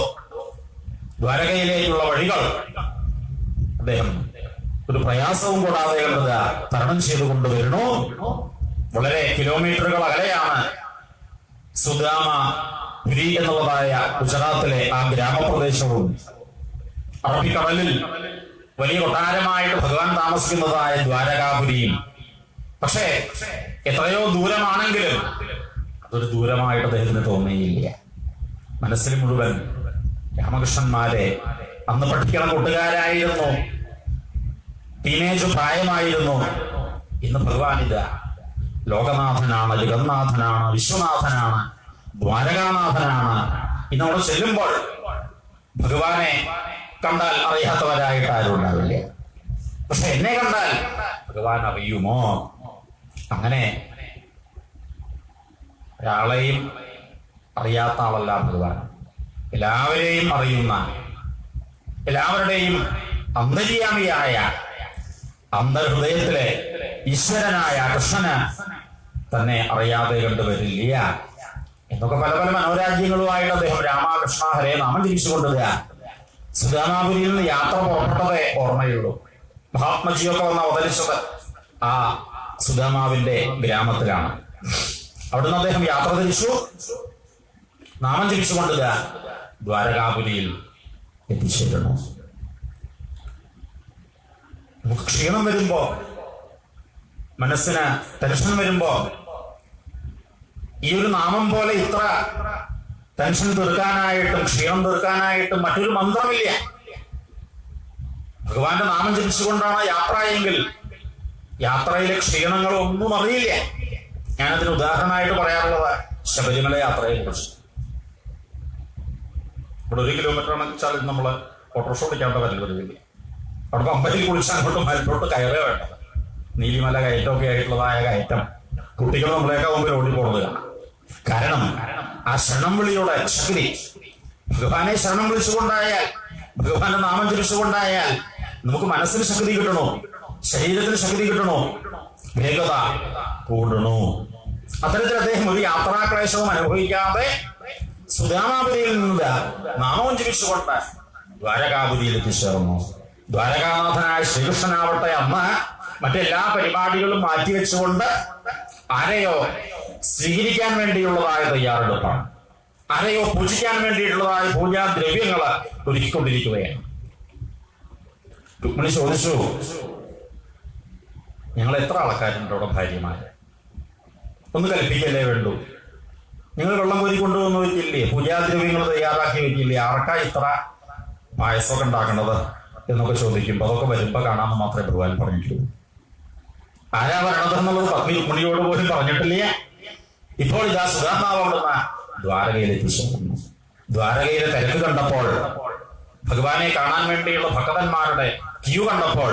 ദ്വാരകയിലേക്കുള്ള വഴികൾ അദ്ദേഹം ഒരു പ്രയാസവും കൂടാതെ കണ്ടത് തരണം ചെയ്തുകൊണ്ടുവരുന്നു. വളരെ കിലോമീറ്ററുകൾ അകലെയാണ് സുദാമപുരി എന്നുള്ളതായ ഗുജറാത്തിലെ ആ ഗ്രാമപ്രദേശവും അറബിക്കടലിൽ വലിയ കൊട്ടാരമായിട്ട് ഭഗവാൻ താമസിക്കുന്നതായ ദ്വാരകാപുരിയും. പക്ഷേ എത്രയോ ദൂരമാണെങ്കിലും അതൊരു ദൂരമായിട്ട് അദ്ദേഹത്തിന് തോന്നിയില്ല. മനസ്സിൽ മുഴുവൻ രാമകൃഷ്ണന്മാരെ, അന്ന് പഠിക്കണ കൂട്ടുകാരായിരുന്നു, ടീനേജ് പ്രായമായിരുന്നു. ഇന്ന് ഭഗവാൻ ഇത് ലോകനാഥനാണ്, ജഗന്നാഥനാണ്, വിശ്വനാഥനാണ്, ദ്വാരകാനാഥനാണ്. ഇന്ന് അവിടെ ചെല്ലുമ്പോൾ ഭഗവാനെ കണ്ടാൽ അറിയാത്തവരായിട്ട് ആരും ഉണ്ടാവില്ല. പക്ഷെ എന്നെ കണ്ടാൽ ഭഗവാൻ അറിയുമോ? അങ്ങനെ ഒരാളെയും അറിയാത്ത ആളല്ല ഭഗവാൻ. എല്ലാവരെയും അറിയുന്ന, എല്ലാവരുടെയും അന്തര്യാമിയായ, അന്തർഹൃദയത്തിലെ ഈശ്വരനായ കൃഷ്ണന് തന്നെ അറിയാതെ കണ്ടുവരില്ല എന്നൊക്കെ പല പല മനോരാജ്യങ്ങളുമായിട്ട് അദ്ദേഹം രാമകൃഷ്ണ ഹരേ നാമം ജപിച്ചുകൊണ്ടിരിക്കുക. സുദാമാപുരിയിൽ നിന്ന് യാത്ര പുറപ്പെട്ടതേ ഓർമ്മയുള്ളൂ. മഹാത്മജിയൊക്കെ വന്ന് അവതരിച്ചത് ആ സുദാമാവിന്റെ ഗ്രാമത്തിലാണ്. അവിടുന്ന് അദ്ദേഹം യാത്ര തിരിച്ചു. നാമം ജപിച്ചുകൊണ്ട് ദ്വാരകാപുരിയിൽ എത്തിച്ചേരണം. നമുക്ക് ക്ഷീണം വരുമ്പോ, മനസ്സിന് ടെൻഷൻ വരുമ്പോ ഈ ഒരു നാമം പോലെ ഇത്ര ടെൻഷൻ തീർക്കാനായിട്ടും ക്ഷീണം തീർക്കാനായിട്ടും മറ്റൊരു മന്ത്രമില്ല. ഭഗവാന്റെ നാമം ജപിച്ചുകൊണ്ടാണ് യാത്ര എങ്കിൽ യാത്രയിലെ ക്ഷീണങ്ങളൊന്നും അറിയില്ല. ഞാനതിന് ഉദാഹരണമായിട്ട് പറയാറുള്ളത് ശബരിമല യാത്രയെ കുറിച്ച്. ഇവിടെ 1 കിലോമീറ്റർ ആണെന്ന് വെച്ചാൽ നമ്മള് ഓട്ടോറിക്ഷ ഓടിക്കാണ്ട് വരില്ല. അവിടെ പമ്പയിൽ കുളിച്ച് അങ്ങോട്ടും മരത്തോട്ട് കയറേ വേണ്ടത്. നീലിമല കയറ്റമൊക്കെ ആയിട്ടുള്ളതായ കയറ്റം കുട്ടികൾ നമ്മളെയൊക്കെ മുമ്പിൽ ഓടിപ്പോണത് കാണാം. കാരണം ആ ശരണം വിളിയുടെ ശക്തി, ഭഗവാനെ ശരണം വിളിച്ചുകൊണ്ടായാൽ, ഭഗവാന്റെ നാമം ജപിച്ചുകൊണ്ടായാൽ നമുക്ക് മനസ്സിന് ശക്തി കിട്ടണോ, ശരീരത്തിന് ശക്തി കിട്ടണോ, വേഗത കൂടണോ. അത്തരത്തിൽ അദ്ദേഹം ഒരു യാത്രാക്ലേശവും അനുഭവിക്കാതെ സുദാമാപുരിയിൽ നിന്ന് നാമം ജപിച്ചുകൊണ്ട് ദ്വാരകാപുരിയിൽ എത്തിച്ചേർന്നു. ദ്വാരകാനാഥനായ ശ്രീകൃഷ്ണനാവട്ടെ അന്ന് മറ്റെല്ലാ പരിപാടികളും മാറ്റിവെച്ചുകൊണ്ട് ആരെയോ സ്വീകരിക്കാൻ വേണ്ടിയുള്ളതായ തയ്യാറെടുപ്പാണ്, ആരെയോ പൂജിക്കാൻ വേണ്ടിയിട്ടുള്ളതായ പൂജാദ്രവ്യങ്ങൾ ഒരുക്കിക്കൊണ്ടിരിക്കുകയാണ്. രുക്മിണി ചോദിച്ചു, ഞങ്ങൾ എത്ര ആൾക്കാരുണ്ട് അവിടെ ഭാര്യമാര്? ഒന്ന് കൽപ്പിക്കല്ലേ വേണ്ടു. നിങ്ങൾ വെള്ളം കോരി കൊണ്ടുവന്ന് വെച്ചില്ലേ, പൂജാദ്രവ്യങ്ങൾ തയ്യാറാക്കി വെച്ചില്ലേ, ആർക്കാ ഇത്ര പായസമൊക്കെ ഉണ്ടാക്കേണ്ടത് എന്നൊക്കെ ചോദിക്കുമ്പോൾ അതൊക്കെ വരുമ്പോ കാണാമെന്ന് മാത്രമേ ഭഗവാൻ പറഞ്ഞിട്ടുള്ളൂ. ആരാ വരണത് എന്നുള്ളത് പത്നി രുക്മിണിയോട് പോലും പറഞ്ഞിട്ടില്ല. ഇപ്പോൾ ഇതാ സുധാമാവ് അവിടുന്ന് ദ്വാരകയിൽ എത്തിച്ചേർന്നു. ദ്വാരകയിലെ തിരക്ക് കണ്ടപ്പോൾ, ഭഗവാനെ കാണാൻ വേണ്ടിയുള്ള ഭക്തന്മാരുടെ ക്യൂ കണ്ടപ്പോൾ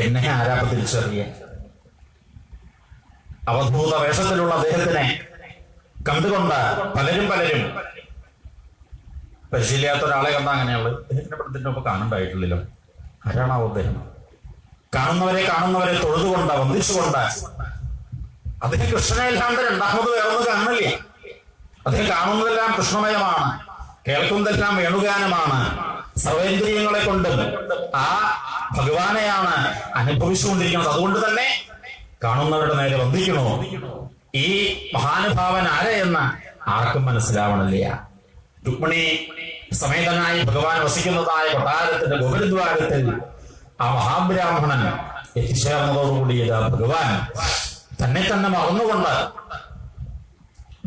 എന്നെ ആരാപ്പ തിരിച്ചറിയ? അവധൂത വേഷത്തിലുള്ള അദ്ദേഹത്തിനെ കണ്ടുകൊണ്ട് പലരും പരിശീലിയാത്ത ഒരാളെ കണ്ട അങ്ങനെയുള്ളത് അദ്ദേഹത്തിന്റെ പടത്തിന്റെ ഒപ്പം കാണുണ്ടായിട്ടില്ലല്ലോ. ആരാണാവോ അദ്ദേഹം? കാണുന്നവരെ തൊഴുതുകൊണ്ട് വന്ദിച്ചുകൊണ്ട് അദ്ദേഹം കൃഷ്ണനെ അല്ലാണ്ട് രണ്ടാമത് വേറൊന്നും കാണുന്നില്ലേ. അദ്ദേഹം കാണുന്നതെല്ലാം കൃഷ്ണമയമാണ്, കേൾക്കുന്നതെല്ലാം വേണുഗാനമാണ്. സർവേന്ദ്രിയങ്ങളെ കൊണ്ടും ആ ഭഗവാനെയാണ് അനുഭവിച്ചുകൊണ്ടിരിക്കുന്നത്. അതുകൊണ്ട് തന്നെ കാണുന്നവരുടെ നേരെ വന്ദിക്കണോ, ഈ മഹാനുഭാവൻ ആരെയെന്ന് ആർക്കും മനസ്സിലാവണില്ല. രുക്മിണി സമേതനായി ഭഗവാൻ വസിക്കുന്നതായ കൊട്ടാരത്തിന്റെ ഗോപുരദ്വാരത്തിൽ ആ മഹാബ്രാഹ്മണൻ എത്തിച്ചേർന്നതോടുകൂടി ഭഗവാൻ തന്നെ മറന്നുകൊണ്ട്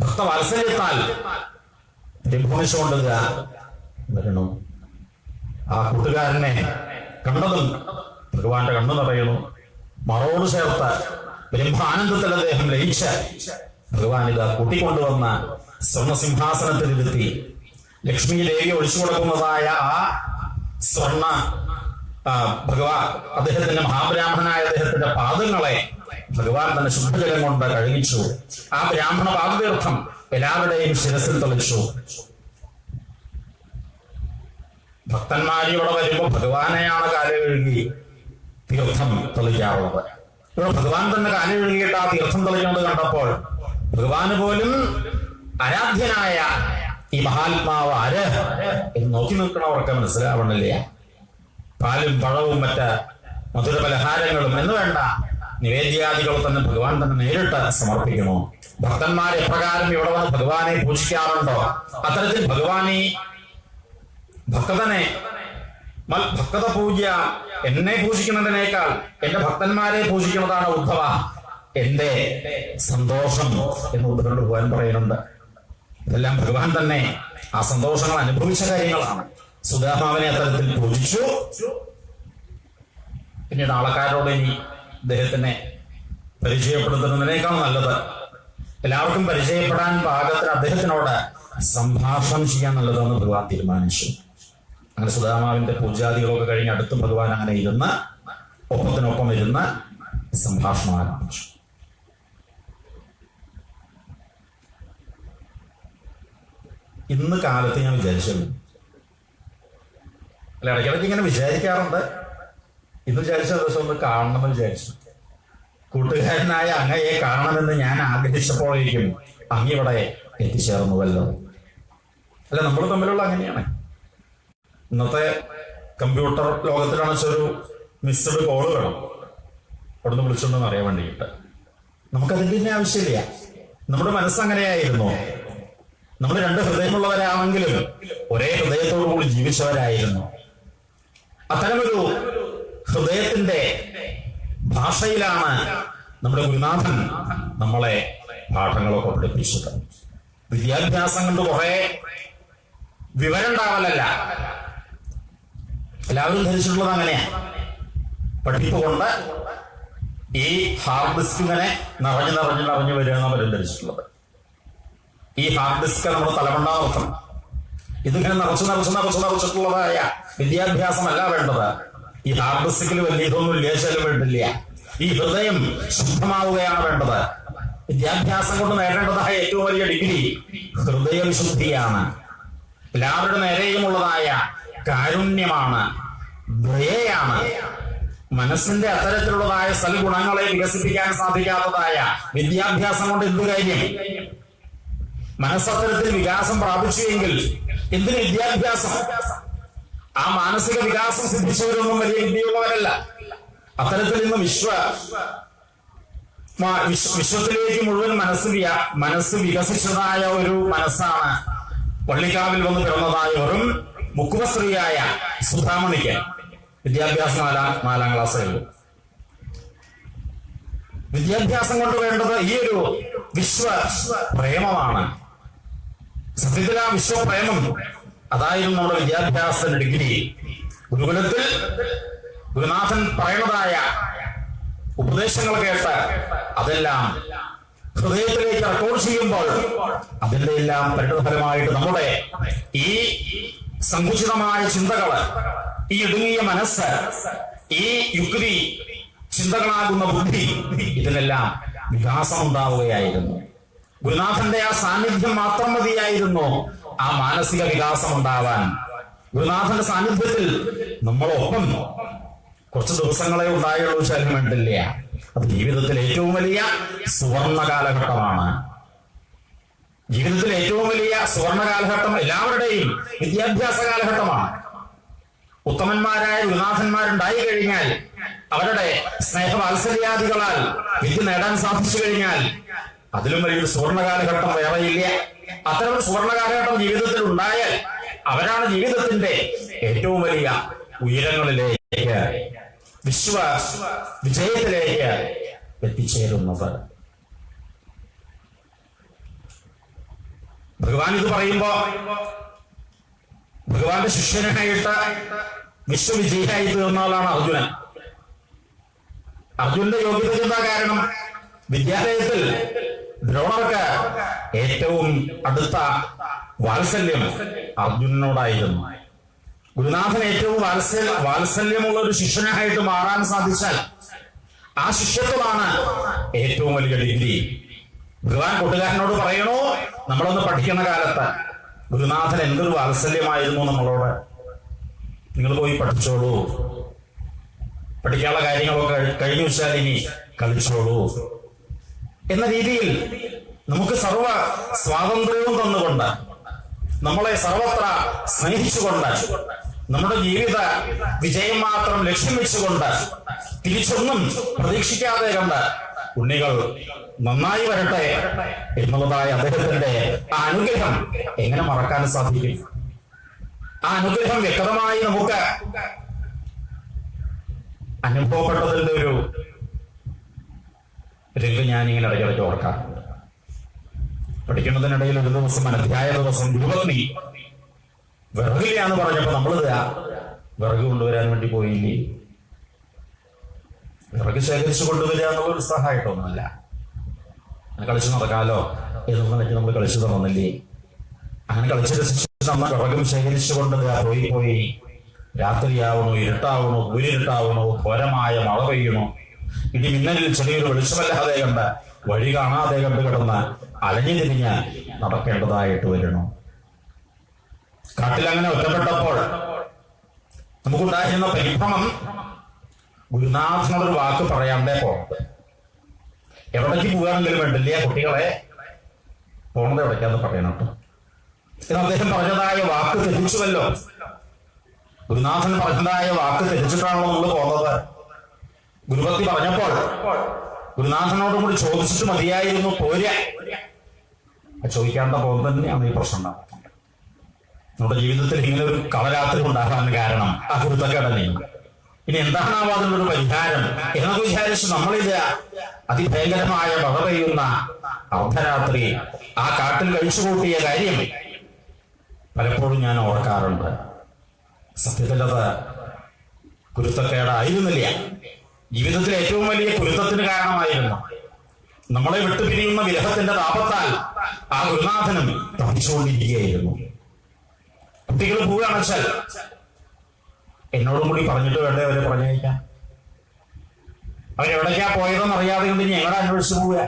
ഭക്തവാത്സല്യത്താൽ പരിഭ്രമിച്ചുകൊണ്ട് വരണു. ആ കൂട്ടുകാരനെ കണ്ടതും ഭഗവാന്റെ കണ്ണു നിറയണു. മറോട് ചേർത്ത് ബ്രഹ്മാനന്ദത്തിൽ അദ്ദേഹം ലയിച്ച് ഭഗവാൻ ഇതാ കൂട്ടിക്കൊണ്ടുവന്ന സ്വർണസിംഹാസനത്തിലിരുത്തി ലക്ഷ്മി ദേവി ഒഴിച്ചു കൊടുക്കുന്നതായ ആ സ്വർണ ഭഗവാൻ അദ്ദേഹത്തിന്റെ മഹാബ്രാഹ്മണനായ അദ്ദേഹത്തിന്റെ പാദങ്ങളെ ഭഗവാൻ തന്നെ ശുദ്ധജലം കൊണ്ട് കഴുകിച്ചു. ആ ബ്രാഹ്മണ പാദതീർത്ഥം എല്ലാവരുടെയും ശിരസിൽ തെളിച്ചു. ഭക്തന്മാരിവിടെ വരുമ്പോ ഭഗവാനെയാണ് കാല് കഴുകി തീർത്ഥം തെളിക്കാറുള്ളത്. ഇവിടെ ഭഗവാൻ തന്നെ കാല് കഴുകിയിട്ട് ആ തീർത്ഥം തെളിക്കുന്നത് കണ്ടപ്പോൾ ഭഗവാന് പോലും ആരാധ്യനായ ഈ മഹാത്മാവ് ആര് എന്ന് നോക്കി നിൽക്കണവർക്ക് മനസ്സിലാവണില്ല. പാലും പഴവും മറ്റ് മധുര പലഹാരങ്ങളും എന്ന് വേണ്ട നിവേദ്യാദികൾ തന്നെ ഭഗവാൻ തന്നെ നേരിട്ട് സമർപ്പിക്കണോ. ഭക്തന്മാർ എപ്രകാരം ഇവിടെ വന്ന് ഭഗവാനെ പൂജിക്കാറുണ്ടോ അത്തരത്തിൽ ഭഗവാനെ ഭക്തനെ ഭക്തത പൂജ എന്നെ പൂജിക്കുന്നതിനേക്കാൾ എന്റെ ഭക്തന്മാരെ പൂജിക്കുന്നതാണ് ഉദ്ധവ എന്റെ സന്തോഷം എന്ന് ഉദ്ധവനോട് ഭഗവാൻ പറയുന്നുണ്ട്. ഇതെല്ലാം ഭഗവാൻ തന്നെ ആ സന്തോഷങ്ങൾ അനുഭവിച്ച കാര്യങ്ങളാണ്. സുധാമാവിനെ അത്തരത്തിൽ പൂജിച്ചു. പിന്നീട് ആൾക്കാരോട് ഇനി അദ്ദേഹത്തിനെ പരിചയപ്പെടുത്തുന്നതിനേക്കാൾ നല്ലത് എല്ലാവർക്കും പരിചയപ്പെടാൻ പാകത്തിന് അദ്ദേഹത്തിനോട് സംഭാഷണം ചെയ്യാൻ നല്ലതെന്ന് ഭഗവാൻ തീരുമാനിച്ചു. അങ്ങനെ സുധാമാവിന്റെ പൂജാദികളൊക്കെ കഴിഞ്ഞ് അടുത്തും ഭഗവാൻ അങ്ങനെ ഇരുന്ന് ഒപ്പത്തിനൊപ്പം ഇരുന്ന് സംഭാഷണം ആരംഭിച്ചു. ഇന്ന് കാലത്ത് ഞാൻ വിചാരിച്ചുള്ളൂ, അല്ല ഇടയ്ക്കിടയ്ക്ക് ഇങ്ങനെ വിചാരിക്കാറുണ്ട്. ഇന്ന് വിചാരിച്ച ദിവസം ഒന്ന് കാണണമെന്ന് വിചാരിച്ചു. കൂട്ടുകാരനായ അങ്ങയെ കാണണമെന്ന് ഞാൻ ആഗ്രഹിച്ചപ്പോഴേക്കും അങ്ങിവിടെ എത്തിച്ചേർന്നുവല്ലോ. അല്ല നമ്മൾ തമ്മിലുള്ള അങ്ങനെയാണ്. ഇന്നത്തെ കമ്പ്യൂട്ടർ ലോകത്തിലാണ് ഒരു മിസ്ഡ് കോൾ വേണം അവിടുന്ന് വിളിച്ചോണ്ടെന്ന് അറിയാൻ വേണ്ടിയിട്ട്. നമുക്കതിൻ്റെ തന്നെ ആവശ്യമില്ല. നമ്മുടെ മനസ്സങ്ങനെയായിരുന്നു. നമ്മൾ രണ്ട് ഹൃദയമുള്ളവരാണെങ്കിലും ഒരേ ഹൃദയത്തോടു കൂടി ജീവിച്ചവരായിരുന്നു. അത്തരമൊരു ഹൃദയത്തിന്റെ ഭാഷയിലാണ് നമ്മുടെ ഗുരുനാഥൻ നമ്മളെ പാഠങ്ങളൊക്കെ പഠിപ്പിച്ചത്. വിദ്യാഭ്യാസം കൊണ്ട് കുറെ വിവരം ഉണ്ടാവലല്ല, എല്ലാവരും ധരിച്ചിട്ടുള്ളത് അങ്ങനെയാ. പഠിപ്പ് കൊണ്ട് ഈ ഹാർഡ് ഡിസ്ക് ഇങ്ങനെ നിറഞ്ഞു വരിക എന്നവരും ധരിച്ചിട്ടുള്ളത്. ഈ ഹാർഡ് ഡിസ്ക് നമ്മുടെ തലമുണ്ടാവർത്ഥം ഇതിങ്ങനെ നിറച്ചിട്ടുള്ളതായ വിദ്യാഭ്യാസമല്ല വേണ്ടത്. ഈ ഹാർഡ് ഡിസ്കിൽ വലിയ ഇതൊന്നും ലേശലും വേണ്ടില്ല. ഈ ഹൃദയം ശുദ്ധമാവുകയാണ് വേണ്ടത്. വിദ്യാഭ്യാസം കൊണ്ട് നേടേണ്ടതായ ഏറ്റവും വലിയ ഡിഗ്രി ഹൃദയവിശുദ്ധിയാണ്. എല്ലാവരുടെ നേരെയുമുള്ളതായ കാരുണ്യമാണ്, ദയയാണ്. മനസ്സിന്റെ അത്തരത്തിലുള്ളതായ സൽഗുണങ്ങളെ വികസിപ്പിക്കാൻ സാധിക്കാത്തതായ വിദ്യാഭ്യാസം കൊണ്ട് എന്ത് കാര്യം? മനസ്സത്തരത്തിൽ വികാസം പ്രാപിച്ചുവെങ്കിൽ എന്തിന് വിദ്യാഭ്യാസം? ആ മാനസിക വികാസം സിദ്ധിച്ചവരൊന്നും വലിയ വിദ്യയുള്ളവരല്ല. അത്തരത്തിൽ ഇന്ന് വിശ്വത്തിലേക്ക് മുഴുവൻ മനസ്സ് വികസിച്ചതായ ഒരു മനസ്സാണ് പള്ളിക്കാവിൽ വന്ന് പിറന്നതായ വെറും മുക്കുവസ്ത്രീയായ സുധാമണിക്ക്. വിദ്യാഭ്യാസം നാലാം ക്ലാസ്സേ ഉള്ളൂ. വിദ്യാഭ്യാസം കൊണ്ട് വേണ്ടത് ഈ ഒരു വിശ്വപ്രേമമാണ്. സത്യത്തിൽ ആ വിശ്വപ്രേമം അതായിരുന്നു നമ്മുടെ വിദ്യാഭ്യാസത്തിന്റെ ഡിഗ്രി. ഗുരുകുലത്തിൽ ഗുരുനാഥൻ പറയുന്നതായ ഉപദേശങ്ങൾ കേട്ട് അതെല്ലാം ഹൃദയത്തിലേക്ക് റെക്കോർഡ് ചെയ്യുമ്പോൾ അതിന്റെ എല്ലാം പരിണതഫലമായിട്ട് നമ്മുടെ ഈ സങ്കുചിതമായ ചിന്തകള്, ഈ ഇടുങ്ങിയ മനസ്സ്, ഈ യുക്തി ചിന്തകളാകുന്ന ബുദ്ധി, ഇതിനെല്ലാം വികാസം ഉണ്ടാവുകയായിരുന്നു. ഗുരുനാഥന്റെ ആ സാന്നിധ്യം മാത്രം മതിയായിരുന്നു ആ മാനസിക വികാസം ഉണ്ടാവാൻ. ഗുരുനാഥന്റെ സാന്നിധ്യത്തിൽ നമ്മളൊപ്പം കുറച്ച് ദിവസങ്ങളെ ഉണ്ടായുള്ളൂ, ശല്യം വേണ്ടില്ല. അത് ജീവിതത്തിൽ ഏറ്റവും വലിയ സുവർണ കാലഘട്ടമാണ്. ജീവിതത്തിൽ ഏറ്റവും വലിയ സുവർണ കാലഘട്ടം എല്ലാവരുടെയും വിദ്യാഭ്യാസ കാലഘട്ടമാണ്. ഉത്തമന്മാരായ ഗുരുനാഥന്മാരുണ്ടായി കഴിഞ്ഞാൽ, അവരുടെ സ്നേഹവാത്സല്യാദികളാൽ വിദ്യ നേടാൻ സാധിച്ചു കഴിഞ്ഞാൽ അതിലും വലിയൊരു സുവർണ കാലഘട്ടം വേറെയില്ല. അത്തരം സുവർണ കാലഘട്ടം ജീവിതത്തിൽ ഉണ്ടായാൽ അവരാണ് ജീവിതത്തിന്റെ ഏറ്റവും വലിയ ഉയരങ്ങളിലേക്ക്, വിജയത്തിലേക്ക് എത്തിച്ചേരുന്നത്. ഭഗവാൻ ഇത് പറയുമ്പോ ഭഗവാന്റെ ശിഷ്യനായിട്ട് വിശ്വവിജയിയായി തീർന്നവളാണ് അർജുനൻ. അർജുനന്റെ യോഗ്യതയ്ക്ക് എന്താ കാരണം? വിദ്യാലയത്തിൽ ദ്രോണർക്ക് ഏറ്റവും അടുത്ത വാത്സല്യം അർജുനനോടായിരുന്നു. ഗുരുനാഥൻ ഏറ്റവും വാത്സല്യമുള്ള ഒരു ശിഷ്യനായിട്ട് മാറാൻ സാധിച്ചാൽ ആ ശിഷ്യത്വമാണ് ഏറ്റവും വലിയ ഡിഗ്രി. ഭഗവാൻ കൂട്ടുകാരനോട് പറയണോ, നമ്മളൊന്ന് പഠിക്കുന്ന കാലത്ത് ഗുരുനാഥൻ എന്തൊരു വാത്സല്യമായിരുന്നു നമ്മളോട്. നിങ്ങൾ പോയി പഠിച്ചോളൂ, പഠിക്കാനുള്ള കാര്യങ്ങളൊക്കെ കഴിഞ്ഞു വെച്ചാൽ ഇനി കളിച്ചോളൂ എന്ന രീതിയിൽ നമുക്ക് സർവ സ്വാതന്ത്ര്യവും തന്നുകൊണ്ട്, നമ്മളെ സർവത്ര സ്നേഹിച്ചുകൊണ്ട്, നമ്മുടെ ജീവിത വിജയം മാത്രം ലക്ഷ്യം വെച്ചുകൊണ്ട്, തിരിച്ചൊന്നും പ്രതീക്ഷിക്കാതെ കണ്ട് ഉണ്ണികൾ നന്നായി വരട്ടെ എന്നുള്ളതായ അദ്ദേഹത്തിന്റെ ആ അനുഗ്രഹം എങ്ങനെ മറക്കാൻ സാധിക്കും? ആ അനുഗ്രഹം വ്യക്തമായി നമുക്ക് അനുഭവപ്പെട്ടതിന്റെ ഒരു രംഗം ഞാനിങ്ങനെ ഇടയ്ക്കിടയ്ക്ക് ഓർക്കാറുണ്ട്. പഠിക്കുന്നതിനിടയിൽ ഒരു ദിവസം അധ്യായ ദിവസം ഗുരുപത്നി വിറകില്ലാന്ന് പറഞ്ഞപ്പോ നമ്മളിത് വിറക് കൊണ്ടുവരാൻ വേണ്ടി പോയില്ലേ. വിറക് ശേഖരിച്ചു കൊണ്ടുവരിക എന്നുള്ള ഉത്സാഹമായിട്ടൊന്നുമല്ല, കളിച്ചു നടക്കാലോ എന്നൊന്നും വെച്ച് നമ്മൾ കളിച്ചു തന്നില്ലേ. അങ്ങനെ കളിച്ചു രസിച്ച് നമ്മൾ വിറകും ശേഖരിച്ചുകൊണ്ട് പോയി രാത്രിയാവണോ, ഇരുട്ടാവണോ, കൂരിരുട്ടാവണോ, ഘോരമായ മഴ പെയ്യണോ, ഇടി മിന്നലിൽ ചെറിയൊരു വെളിച്ചമല്ലാതെ കണ്ട്, വഴി കാണാതെ കണ്ട് കിടന്ന് അലഞ്ഞു തിരിഞ്ഞ് നടക്കേണ്ടതായിട്ട് വരണം. കാട്ടിലങ്ങനെ ഒറ്റപ്പെട്ടപ്പോൾ നമുക്കുണ്ടായിരുന്ന പരിഭ്രമം ഗുരുനാഥനോടൊരു വാക്ക് പറയാണ്ടേ പോകത്ത്. എവിടേക്ക് പോവുകയാണെങ്കിലും വേണ്ടില്ല, കുട്ടികളെ പോണത് എവിടേക്കാന്ന് പറയണം കേട്ടോ. എന്ന് അദ്ദേഹം പറഞ്ഞതായ വാക്ക് തെറ്റിച്ചുവല്ലോ. ഗുരുനാഥൻ പറഞ്ഞതായ വാക്ക് തെറ്റിച്ചിട്ടാണല്ലോ നമ്മൾ പോകുന്നത്. ഗുരുപത്തി പറഞ്ഞപ്പോൾ ഗുരുനാഥനോടും കൂടി ചോദിച്ചിട്ട് മതിയായിരുന്നു പോരാ ചോദിക്കാണ്ട പോലെ തന്നെയാണ് ഈ പ്രശ്നം ഉണ്ടാകുന്നത്. നമ്മുടെ ജീവിതത്തിൽ ഇങ്ങനെ ഒരു കളരാത്രി ഉണ്ടാകാൻ കാരണം ആ കുരുത്തക്കേടനെയാണ്. ഇനി എന്താണാവോ അതിനൊരു പരിഹാരം എന്നൊക്കെ വിചാരിച്ച് നമ്മളിത് അതിഭയങ്കരമായ മഴ പെയ്യുന്ന അർദ്ധരാത്രി ആ കാട്ടിൽ കഴിച്ചുകൂട്ടിയ കാര്യം പലപ്പോഴും ഞാൻ ഓർക്കാറുണ്ട്. സത്യത്തിലത് കുരുത്തക്കേടായിരുന്നില്ല, ജീവിതത്തിലെ ഏറ്റവും വലിയ കുരുത്തത്തിന് കാരണമായിരുന്നു. നമ്മളെ വിട്ടുപിരിയുന്ന വിരഹത്തിന്റെ താപത്താൽ ആ ഗുരുനാഥനും തപ്പിച്ചുകൊണ്ടിരിക്കുകയായിരുന്നു. കുട്ടികൾ പൂവണച്ചാൽ എന്നോടും കൂടി പറഞ്ഞിട്ട് വേണ്ടേ അവരെ പറഞ്ഞയക്കാൻ? അവരെവിടേക്കാ പോയതെന്ന് അറിയാതെ കൊണ്ട് ഇനി എങ്ങനെ അന്വേഷിച്ചു പോവുക?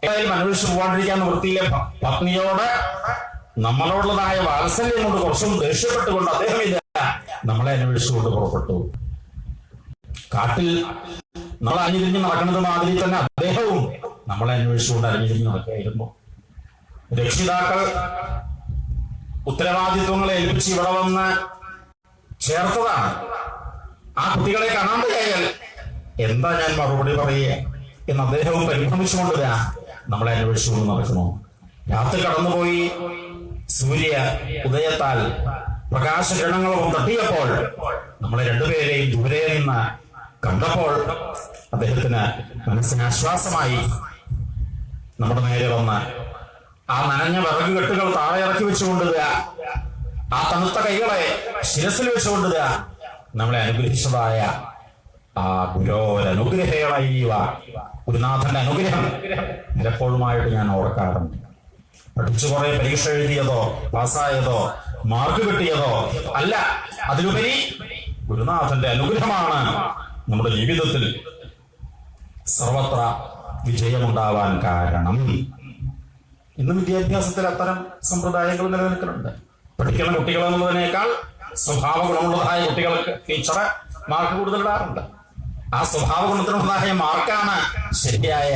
ഏതായാലും അന്വേഷിച്ചു പോകാണ്ടിരിക്കാൻ നിവൃത്തിയിലെ പത്നിയോട് നമ്മളോടുള്ളതായ വാത്സല്യം കൊണ്ട് കുറച്ചും ദേഷ്യപ്പെട്ടുകൊണ്ട് അദ്ദേഹം ഇല്ല നമ്മളെ അന്വേഷിച്ചുകൊണ്ട് പുറപ്പെട്ടു. കാട്ടിൽ നമ്മൾ അണിഞ്ഞിരിഞ്ഞ് നടക്കുന്നത് മാതിരി തന്നെ അദ്ദേഹവും നമ്മളെ അന്വേഷിച്ചുകൊണ്ട് അണിഞ്ഞിരിഞ്ഞ് നടക്കുകയായിരുന്നു. രക്ഷിതാക്കൾ ഉത്തരവാദിത്വങ്ങളെ ഏൽപ്പിച്ച് ഇവിടെ വന്ന് ചേർത്തതാണ്. ആ കുട്ടികളെ കാണാൻ കഴിയാൽ എന്താ ഞാൻ മറുപടി പറയുക എന്ന് അദ്ദേഹവും പരിഭ്രമിച്ചുകൊണ്ട് നമ്മളെ അന്വേഷിച്ചുകൊണ്ട് നടക്കണോ? രാത്രി കടന്നുപോയി സൂര്യ ഉദയത്താൽ പ്രകാശകിരണങ്ങളും തട്ടിയപ്പോൾ നമ്മളെ രണ്ടുപേരെയും ദൂരെ നിന്ന് കണ്ടപ്പോൾ അദ്ദേഹത്തിന് മനസ്സിന് ആശ്വാസമായി. നമ്മുടെ നേരെ വന്ന് ആ നനഞ്ഞ വിറക് കെട്ടുകൾ താഴെ ഇറക്കി വെച്ചുകൊണ്ടുക, ആ തണുത്ത കൈകളെ ശിരസിൽ വെച്ചുകൊണ്ടുക നമ്മളെ അനുഗ്രഹിച്ചതായ ആ ഗുരോരനുഗ്രഹീവ ഗുരുനാഥന്റെ അനുഗ്രഹം പലപ്പോഴുമായിട്ട് ഞാൻ ഓർക്കാറുണ്ട്. പഠിച്ചു കുറെ പരീക്ഷ എഴുതിയതോ പാസ്സായതോ മാർക്ക് കിട്ടിയതോ അല്ല, അതിലുപരി ഗുരുനാഥന്റെ അനുഗ്രഹമാണ് നമ്മുടെ ജീവിതത്തിൽ സർവത്ര വിജയമുണ്ടാവാൻ കാരണം. ഇന്ന് വിദ്യാഭ്യാസത്തിൽ അത്തരം സമ്പ്രദായങ്ങൾ നിലനിൽക്കുന്നുണ്ട്. പഠിക്കുന്ന കുട്ടികൾ എന്നുള്ളതിനേക്കാൾ സ്വഭാവ ഗുണമുള്ളതായ കുട്ടികൾക്ക് ടീച്ചറെ മാർക്ക് കൂടുതൽ ഇടാറുണ്ട്. ആ സ്വഭാവ ഗുണത്തിനുള്ളതായ മാർക്കാണ് ശരിയായ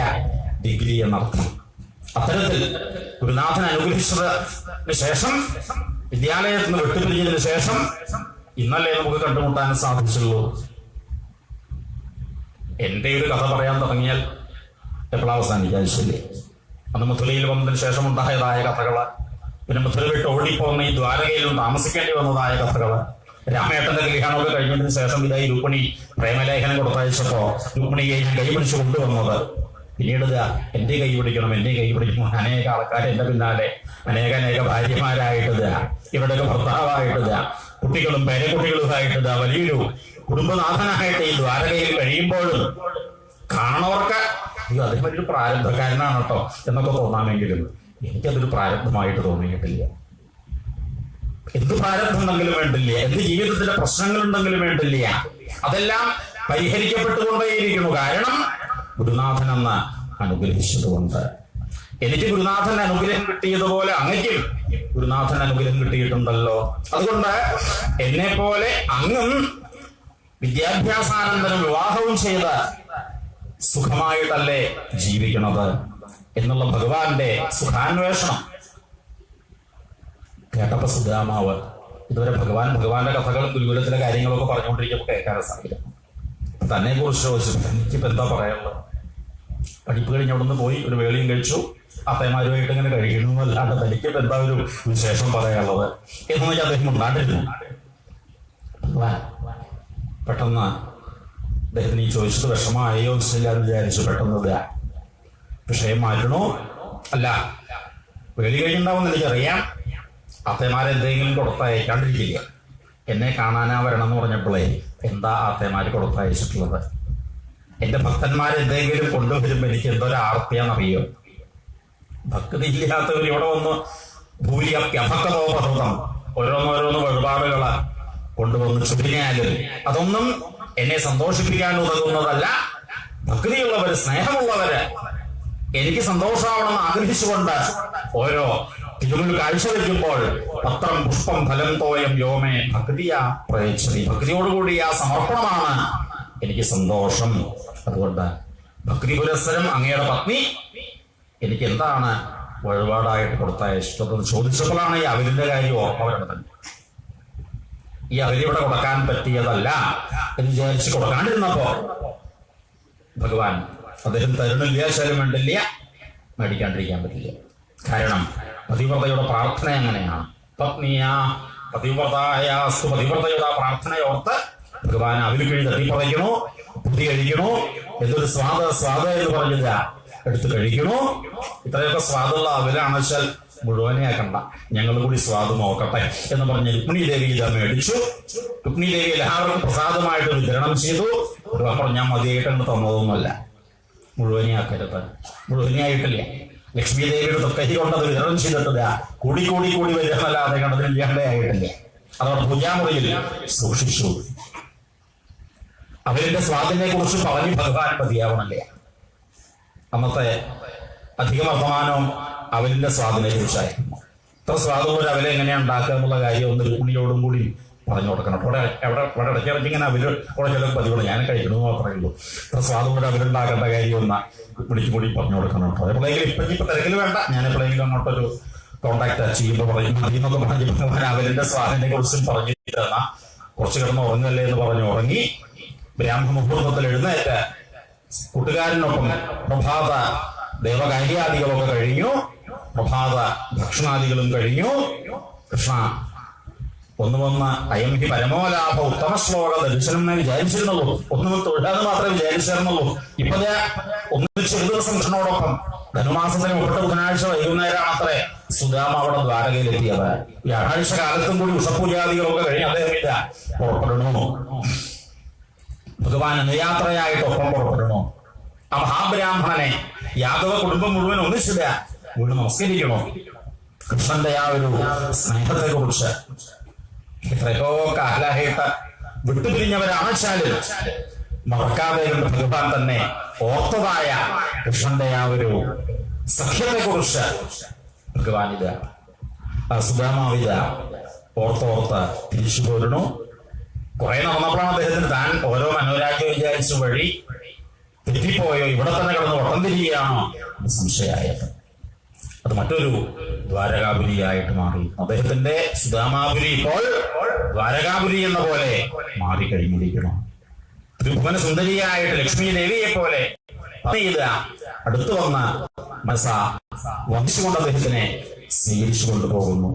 ഡിഗ്രി എന്നർത്ഥം. അത്തരത്തിൽ ഗുരുനാഥൻ അനുഗ്രഹിച്ചതിന് ശേഷം, വിദ്യാലയത്തിൽ നിന്ന് വിട്ടുപിരിഞ്ഞതിന് ശേഷം ഇന്നല്ലേ നമുക്ക് കണ്ടുമുട്ടാൻ സാധിച്ചുള്ളൂ. എന്റെ ഒരു കഥ പറയാൻ തുടങ്ങിയാൽ എപ്പോഴാണ് അവസാനിക്കാൻ? ശരി, അന്ന് മഥുരയിൽ വന്നതിന് ശേഷം ഉണ്ടായതായ കഥകള്, പിന്നെ മഥുര വിട്ട് ഓടിപ്പോന്ന ഈ ദ്വാരകയിലും താമസിക്കേണ്ടി വന്നതായ കഥകള്, രാമേട്ടന്റെ കല്യാണമൊക്കെ കഴിഞ്ഞതിന് ശേഷം ഇതായി രുക്മിണി പ്രേമലേഖനം കൊടുത്തയച്ചപ്പോ രുക്മിണിയെ ഞാൻ കൈപിടിച്ച് കൊണ്ടുവന്നത്. പിന്നീട് എന്റെ കൈ പിടിക്കണം, എന്റെ കൈ പിടിക്കണം, അനേക ആൾക്കാർ എന്റെ പിന്നാലെ, അനേക ഭാര്യമാരായിട്ട് ഇവരുടെയൊക്കെ ഭർത്താവായിട്ട് കുട്ടികളും പേരക്കുട്ടികളുമായിട്ട് വലിയൊരു കുടുംബനാഥനായിട്ട് ഈ ദ്വാരകയിൽ കഴിയുമ്പോഴും കാണുന്നവർക്ക് അദ്ദേഹം വലിയൊരു പ്രാരബ്ധക്കാരനാണ് കേട്ടോ എന്നൊക്കെ തോന്നാമെങ്കിലും എനിക്കതൊരു പ്രാരബ്ധമായിട്ട് തോന്നിയിട്ടില്ല. എന്ത് പ്രാരബ്ധമുണ്ടെങ്കിലും വേണ്ടില്ല, എന്ത് ജീവിതത്തിലെ പ്രശ്നങ്ങളുണ്ടെങ്കിലും വേണ്ടില്ല, അതെല്ലാം പരിഹരിക്കപ്പെട്ടുകൊണ്ടേയിരിക്കുന്നു. കാരണം ഗുരുനാഥൻ എന്ന് അനുഗ്രഹിച്ചതുകൊണ്ട്. എനിക്ക് ഗുരുനാഥന്റെ അനുഗ്രഹം കിട്ടിയതുപോലെ അങ്ങയ്ക്കും ഗുരുനാഥന്റെ അനുഗ്രഹം കിട്ടിയിട്ടുണ്ടല്ലോ. അതുകൊണ്ട് എന്നെ പോലെ അങ്ങും വിദ്യാഭ്യാസാനന്തരം വിവാഹവും ചെയ്ത് സുഖമായിട്ടല്ലേ ജീവിക്കണത് എന്നുള്ള ഭഗവാന്റെ സുഖാന്വേഷണം കേട്ടപ്പോ സുധാമാവ് ഇതുവരെ ഭഗവാന്റെ കഥകളും ഗുരുകുലത്തിലെ കാര്യങ്ങളൊക്കെ പറഞ്ഞുകൊണ്ടിരിക്കുമ്പോൾ കേൾക്കാൻ സാധിക്കും. തന്നെ കുറിച്ച് ചോദിച്ചു, എനിക്കിപ്പോ എന്താ പറയാനുള്ളത്? പഠിപ്പ് കഴിഞ്ഞ് അവിടെ നിന്ന് പോയി ഒരു വേളിയും കഴിച്ചു, അത്തമാരുമായിട്ട് ഇങ്ങനെ കഴിക്കുന്നു, അല്ലാണ്ട് തനിക്കിപ്പോ എന്താ ഒരു വിശേഷം പറയാനുള്ളത് എന്നൊക്കെ അദ്ദേഹം ഉണ്ടാണ്ടിരുന്നു. പെട്ടെന്ന് അദ്ദേഹത്തിന് ഈ ചോദിച്ചത് വിഷമമായോ ഇല്ല എന്ന് വിചാരിച്ചു. പെട്ടെന്ന് വിഷയം മാറ്റണോ? അല്ല, വേളി കഴിഞ്ഞുണ്ടാവുമെന്ന് എനിക്കറിയാം, അത്തമാരെന്തെങ്കിലും കൊടുത്തയക്കാണ്ടിരിക്കില്ല. എന്നെ കാണാനാ വരണം എന്ന് പറഞ്ഞപ്പോഴേ എന്താ ആത്തമാര് കൊടുത്തയച്ചിട്ടുള്ളത്? എന്റെ ഭക്തന്മാരെന്തെങ്കിലും കൊണ്ടുവരുമ്പോ എനിക്ക് എന്തൊരു ആർത്തിയാന്നറിയോ? ഭക്തി ഇല്ലാത്തവർ ഇവിടെ വന്ന് ഭൂരിയഭക്തോപഹൃതം ഓരോന്നോരോന്ന് വഴിപാടുകള് കൊണ്ടുവന്ന് ചുരുങ്ങിയാലും അതൊന്നും എന്നെ സന്തോഷിപ്പിക്കാൻ ഉതകുന്നതല്ല. ഭക്തിയുള്ളവര്, സ്നേഹമുള്ളവര്, എനിക്ക് സന്തോഷമാവണമെന്ന് ആഗ്രഹിച്ചുകൊണ്ട് ഓരോ തിരുമുൽ കാഴ്ചവെക്കുമ്പോൾ പത്രം പുഷ്പം ഫലം തോയം യോമേ ഭക്തിയാ പ്രയച്ഛതി, ഭക്തിയോടുകൂടി ആ സമർപ്പണമാണ് എനിക്ക് സന്തോഷം. അതുകൊണ്ട് ഭക്തി പുരസ്സരം അങ്ങയുടെ പത്നി എനിക്ക് എന്താണ് വഴിപാടായിട്ട് കൊടുത്തയച്ചിട്ടെന്ന് ചോദിച്ചപ്പോഴാണ് ഈ അവലിന്റെ കാര്യം ഓർമ്മ വരുന്നത്. ഈ അവലിവിടെ കൊടുക്കാൻ പറ്റിയതല്ല എന്ന് വിചാരിച്ച് കൊടുക്കാണ്ടിരുന്നപ്പോ ഭഗവാൻ അദ്ദേഹം തരുണില്ല, ശാലും വേണ്ടില്ല, മേടിക്കാണ്ടിരിക്കാൻ പറ്റില്ല. കാരണം പതിവ്രതയുടെ പ്രാർത്ഥന അങ്ങനെയാണ്. പത്നിയാ പതിവ്രതായാസ്തു, പതിവ്രതയുടെ പ്രാർത്ഥനയോർത്ത് ഭഗവാൻ അവിൽ കിഴി തട്ടിപ്പറയ്ക്കണോ, കുത്തി കഴിക്കണോ, എന്തൊരു സ്വാദ് എന്ന് പറഞ്ഞില്ല, എടുത്ത് കഴിക്കണോ. ഇത്രയൊക്കെ സ്വാദുള്ള അവിലാണെന്ന് വെച്ചാൽ മുഴുവനെ ആക്കണ്ട, ഞങ്ങൾ കൂടി സ്വാദ് നോക്കട്ടെ എന്ന് പറഞ്ഞ് രുക്മിണി ദേവി ഇത് മേടിച്ചു. രുക്മിണി ദേവി എല്ലാവർക്കും പ്രസാദമായിട്ട് വിതരണം ചെയ്തു. പറഞ്ഞാൽ മതിയായിട്ടെന്ന് തന്നതൊന്നുമല്ല, മുഴുവനെ ആക്കരുത്, മുഴുവനെ ആയിട്ടില്ല. ലക്ഷ്മി ദേവിയുടെ തൊക്കൈ കൊണ്ടത് വിതരണം ചെയ്തിട്ടില്ല, കൂടി വരുന്നല്ലാതെ കണ്ടതില്ലാണ്ടേ ആയിട്ടില്ല. അതോടെ പൂജാമുറിയിൽ സൂക്ഷിച്ചു. അവരുടെ സ്വാദിനെ കുറിച്ച് പറഞ്ഞ് ഭഗവാൻ മതിയാവണല്ലേ. അന്നത്തെ അധികം വർത്തമാനവും അവലിന്റെ സ്വാദിനെ കുറിച്ചായിരുന്നു. ഇത്ര സ്വാദുള്ള അവലെ എങ്ങനെയാ ഉണ്ടാക്കുക എന്നുള്ള കാര്യം ഒന്ന് രുക്മിണിയോടും കൂടി പറഞ്ഞു കൊടുക്കണം. ഇവിടെ ഇടയ്ക്കിടയ്ക്ക് ഇങ്ങനെ അവര് കൂടെ ചില പതിവുകൾ ഞാൻ കഴിക്കണമെന്ന് മാത്രമേ ഉള്ളൂ. ഇത്ര സ്വാദുള്ള അവരുണ്ടാക്കേണ്ട കാര്യം ഒന്ന് രുക്മിണിക്ക് കൂടി പറഞ്ഞു കൊടുക്കണം കേട്ടോ. എപ്പോഴെങ്കിലും ഇപ്പൊ തിരക്കിൽ വേണ്ട, ഞാൻ എപ്പോഴെങ്കിലും അങ്ങോട്ടൊരു കോണ്ടാക്ട് ചെയ്യുമ്പോൾ പറയും അതിന്നൊക്കെ പറഞ്ഞ് അവലിന്റെ സ്വാദിനെ കുറിച്ചും പറഞ്ഞു തന്ന കുറച്ച് കിടന്ന് ഉറങ്ങല്ലേ എന്ന് പറഞ്ഞു ഉറങ്ങി. ബ്രാഹ്മണ മുഹൂർത്തത്തിൽ എഴുന്നേറ്റ് കൂട്ടുകാരനൊപ്പം പ്രഭാത ദേവകാര്യാദികളൊക്കെ കഴിഞ്ഞു, പ്രഭാത ഭക്ഷണാദികളും കഴിഞ്ഞു. കൃഷ്ണ ഒന്ന് അയം ഹി പരമോലാഭ ഉത്തമ ശ്ലോക ദർശനം എന്ന് വിചാരിച്ചിരുന്നുള്ളൂ, ഒന്നും തൊഴിലാന്ന് മാത്രമേ വിചാരിച്ചിരുന്നുള്ളൂ. ഇപ്പൊ ഒന്നിച്ച് ഒരു ദിവസം കൃഷ്ണനോടൊപ്പം ധനുമാസത്തിന് 30 ബുധനാഴ്ച വൈകുന്നേരമാണ് അത്രേ സുദാമ അവിടെ ദ്വാരകയിലെത്തിയത്. വ്യാഴാഴ്ച കാലത്തും കൂടി ഉഷപൂജാദികളൊക്കെ കഴിഞ്ഞ് അദ്ദേഹമില്ല പുറപ്പെടണോ, ഭഗവാൻ അനുയാത്രയായിട്ടൊപ്പം പുറപ്പെടണോ. ആ മഹാബ്രാഹ്മണനെ യാദവ കുടുംബം മുഴുവൻ ഒന്നിച്ചില്ല, മുഴുവൻ നമസ്കരിക്കണോ. കൃഷ്ണന്റെ ആ ഒരു സ്നേഹത്തെ കുറിച്ച് എത്രയോ കാലായിട്ട് വിട്ടുപിരിഞ്ഞവരാണെച്ചാലും മറക്കാതെ കൊണ്ട് ഭഗവാൻ തന്നെ ഓർത്തതായ കൃഷ്ണന്റെ ആ ഒരു സഖ്യത്തെ കുറിച്ച് ഭഗവാൻ ഇത് സുധാമാവിത ഓർത്തോർത്ത് തിരിച്ചു പോരണു. കുറെ നടന്നപ്പോഴാണ് അദ്ദേഹത്തിന് താൻ ഓരോ മനോരാജ്യം വിചാരിച്ചു വഴി തെറ്റിപ്പോയോ, ഇവിടെ തന്നെ കിടന്ന് വട്ടം തിരികെയാണോ സംശയമായത്. അത് മറ്റൊരു ദ്വാരകാപുരിയായിട്ട് മാറി. അദ്ദേഹത്തിന്റെ സുധാമാപുരി ഇപ്പോൾ ദ്വാരകാപുരി എന്ന പോലെ മാറിക്കഴിഞ്ഞിരിക്കണം. ത്രിഭുവന സുന്ദരിയായിട്ട് ലക്ഷ്മി ദേവിയെ പോലെ അടുത്തു വന്ന മനസ്സ വഹിച്ചുകൊണ്ട് അദ്ദേഹത്തിനെ സ്വീകരിച്ചു കൊണ്ടുപോകുന്നു.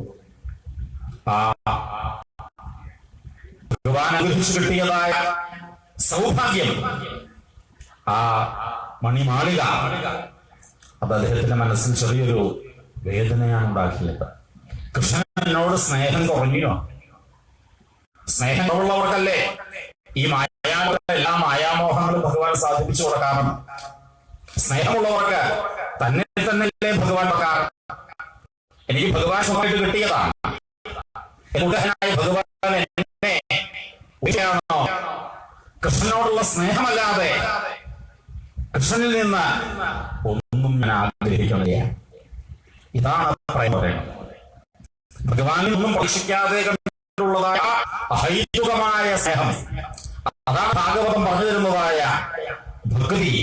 ആ ഭഗവാൻ അനുഗ്രഹിച്ചു കിട്ടിയതായ സൗഭാഗ്യം, ആ മണിമാളിക, അത് അദ്ദേഹത്തിന്റെ മനസ്സിൽ ചെറിയൊരു വേദനയാണ് ഉണ്ടാക്കിയത്. കൃഷ്ണനോട് സ്നേഹം കുറഞ്ഞോ? സ്നേഹം ഉള്ളവർക്കല്ലേ ഈ എല്ലാ മായാമോഹങ്ങളും ഭഗവാൻ സാധിപ്പിച്ചു കൊടുക്കാറുണ്ട്. സ്നേഹമുള്ളവർക്ക് തന്നെ തന്നെയല്ലേ ഭഗവാൻ കൊടുക്കാറ്. എനിക്ക് ഭഗവാൻ സ്വന്തമായിട്ട് കിട്ടിയതാണ്, ഭഗവാൻ എന്നെ ണോ? കൃഷ്ണനോടുള്ള സ്നേഹമല്ലാതെ കൃഷ്ണനിൽ നിന്ന് ഒന്നും ഞാൻ ആഗ്രഹിക്കുന്നില്ല. ഇതാണ് പറയുന്നത്. ഭഗവാനിൽ നിന്നും പ്രതീക്ഷിക്കാതെ കണ്ടുള്ളതായ അഹൈതുകമായ സ്നേഹം, അതാണ് ഭാഗവതം പറഞ്ഞു തരുന്നതായ ഭക്തി,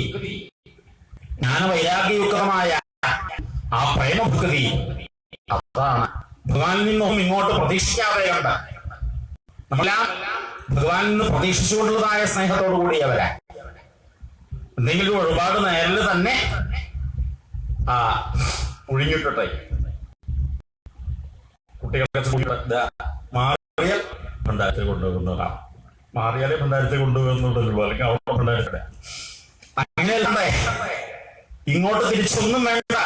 ജ്ഞാനവൈരാഗ്യയുക്തമായ ആ പ്രേമഭക്തി. അതാണ് ഭഗവാനിൽ നിന്നും ഇങ്ങോട്ട് പ്രതീക്ഷിക്കാതെ കണ്ട് നമ്മളെല്ലാം ഭഗവാനിൽ നിന്ന് പ്രതീക്ഷിച്ചുകൊണ്ടുള്ളതായ സ്നേഹത്തോടു കൂടിയവരാ. എന്തെങ്കിലും ഒരുപാട് നേരിൽ തന്നെ ഒഴിഞ്ഞിട്ടെ കുട്ടികളെ മാറിയാൽ ഭണ്ഡാരത്തിൽ കൊണ്ടുപോകുന്നതാ, മാറിയാലേ ഭണ്ഡാരത്തിൽ കൊണ്ടുപോകുന്നുണ്ടല്ലോ, അല്ലെങ്കിൽ അവിടെ ഭണ്ഡാരത്തില്ല. അങ്ങനെയല്ലേ ഇങ്ങോട്ട് തിരിച്ചൊന്നും വേണ്ട,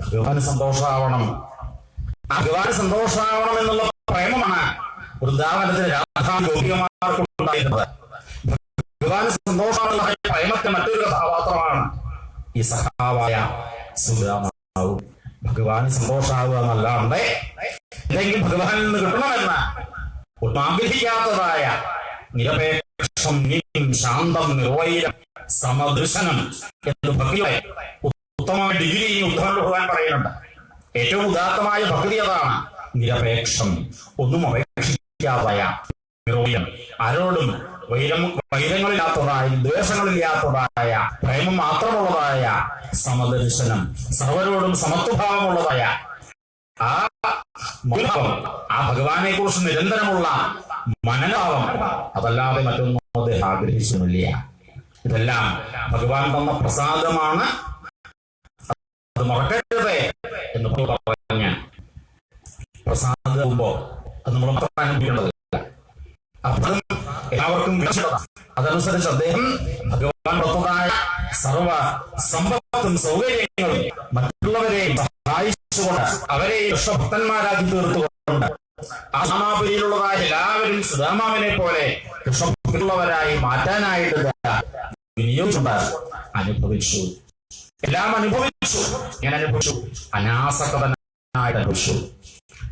ഭഗവാന് സന്തോഷമാവണം. ആ ഭഗവാന് സന്തോഷമാവണം എന്നുള്ള പ്രേമമാണ് വൃന്ദാവനത്തിന് രാധാഗോപികമാർക്കുണ്ടായിരുന്നത്. ഭഗവാന് സന്തോഷമുള്ള പ്രേമത്തിന് മറ്റൊരു കഥാപാത്രമാണ് ഈ സഖാവായ സുദാമാവും. ഭഗവാന് സന്തോഷമാവുക എന്നല്ലാണ്ട് എന്തെങ്കിലും ഭഗവാനിൽ നിന്ന് കിട്ടണമെന്ന് ഒട്ടും ആഗ്രഹിക്കാത്തതായ നിരപേക്ഷം ശാന്തം നിർവൈരം സമദൃശനം എന്ന് ഭക്തിയുടെ ഉത്തമമായ ഡിഗ്രി ഉദ്ധവനോട് ഭഗവാൻ പറയുന്നുണ്ട്. ഏറ്റവും ഉദാത്തമായ ഭക്തി അതാണ് നിരപേക്ഷം, ഒന്നും അപേക്ഷിക്കാതായ നിർവൈരം, ആരോടും വൈരങ്ങളില്ലാത്തതായ ദ്വേഷങ്ങളില്ലാത്തതായ പ്രേമം മാത്രമുള്ളതായ സമദർശനം, സർവരോടും സമത്വഭാവമുള്ളതായ ആ മനോഭാവം, ആ ഭഗവാനെ കുറിച്ച് നിരന്തരമുള്ള മനോഭാവം, അതല്ലാതെ മറ്റൊന്നും അദ്ദേഹം ആഗ്രഹിച്ചുമില്ല. ഇതെല്ലാം ഭഗവാൻ തന്ന പ്രസാദമാണ്, അത് മറക്കരുത് എന്ന് പറഞ്ഞ പ്രസാദമാകുമ്പോ അത് നമ്മൾ മാത്രം അനുഭവിക്കേണ്ടതില്ല. അർത്ഥം എല്ലാവർക്കും അതനുസരിച്ച് അദ്ദേഹം ഭഗവാൻ പുറത്തതായ സർവ സമ്പത്തും സൗകര്യങ്ങളും മറ്റുള്ളവരെയും സഹായിച്ചുകൊണ്ട് അവരെ കൃഷ്ണഭക്തന്മാരാക്കി തീർത്തുകൊണ്ട് ആ സമാപരിയിലുള്ളതായ എല്ലാവരും സുധാമാവിനെ പോലെ കൃഷ്ണഭക്തിയുള്ളവരായി മാറ്റാനായിട്ട് വിനിയോഗിച്ചുകൊണ്ട് അനുഭവിച്ചു. എല്ലാം അനുഭവിച്ചു. ഞാൻ അനുഭവിച്ചു, അനാസക്തനായിട്ട് അനുഭവിച്ചു.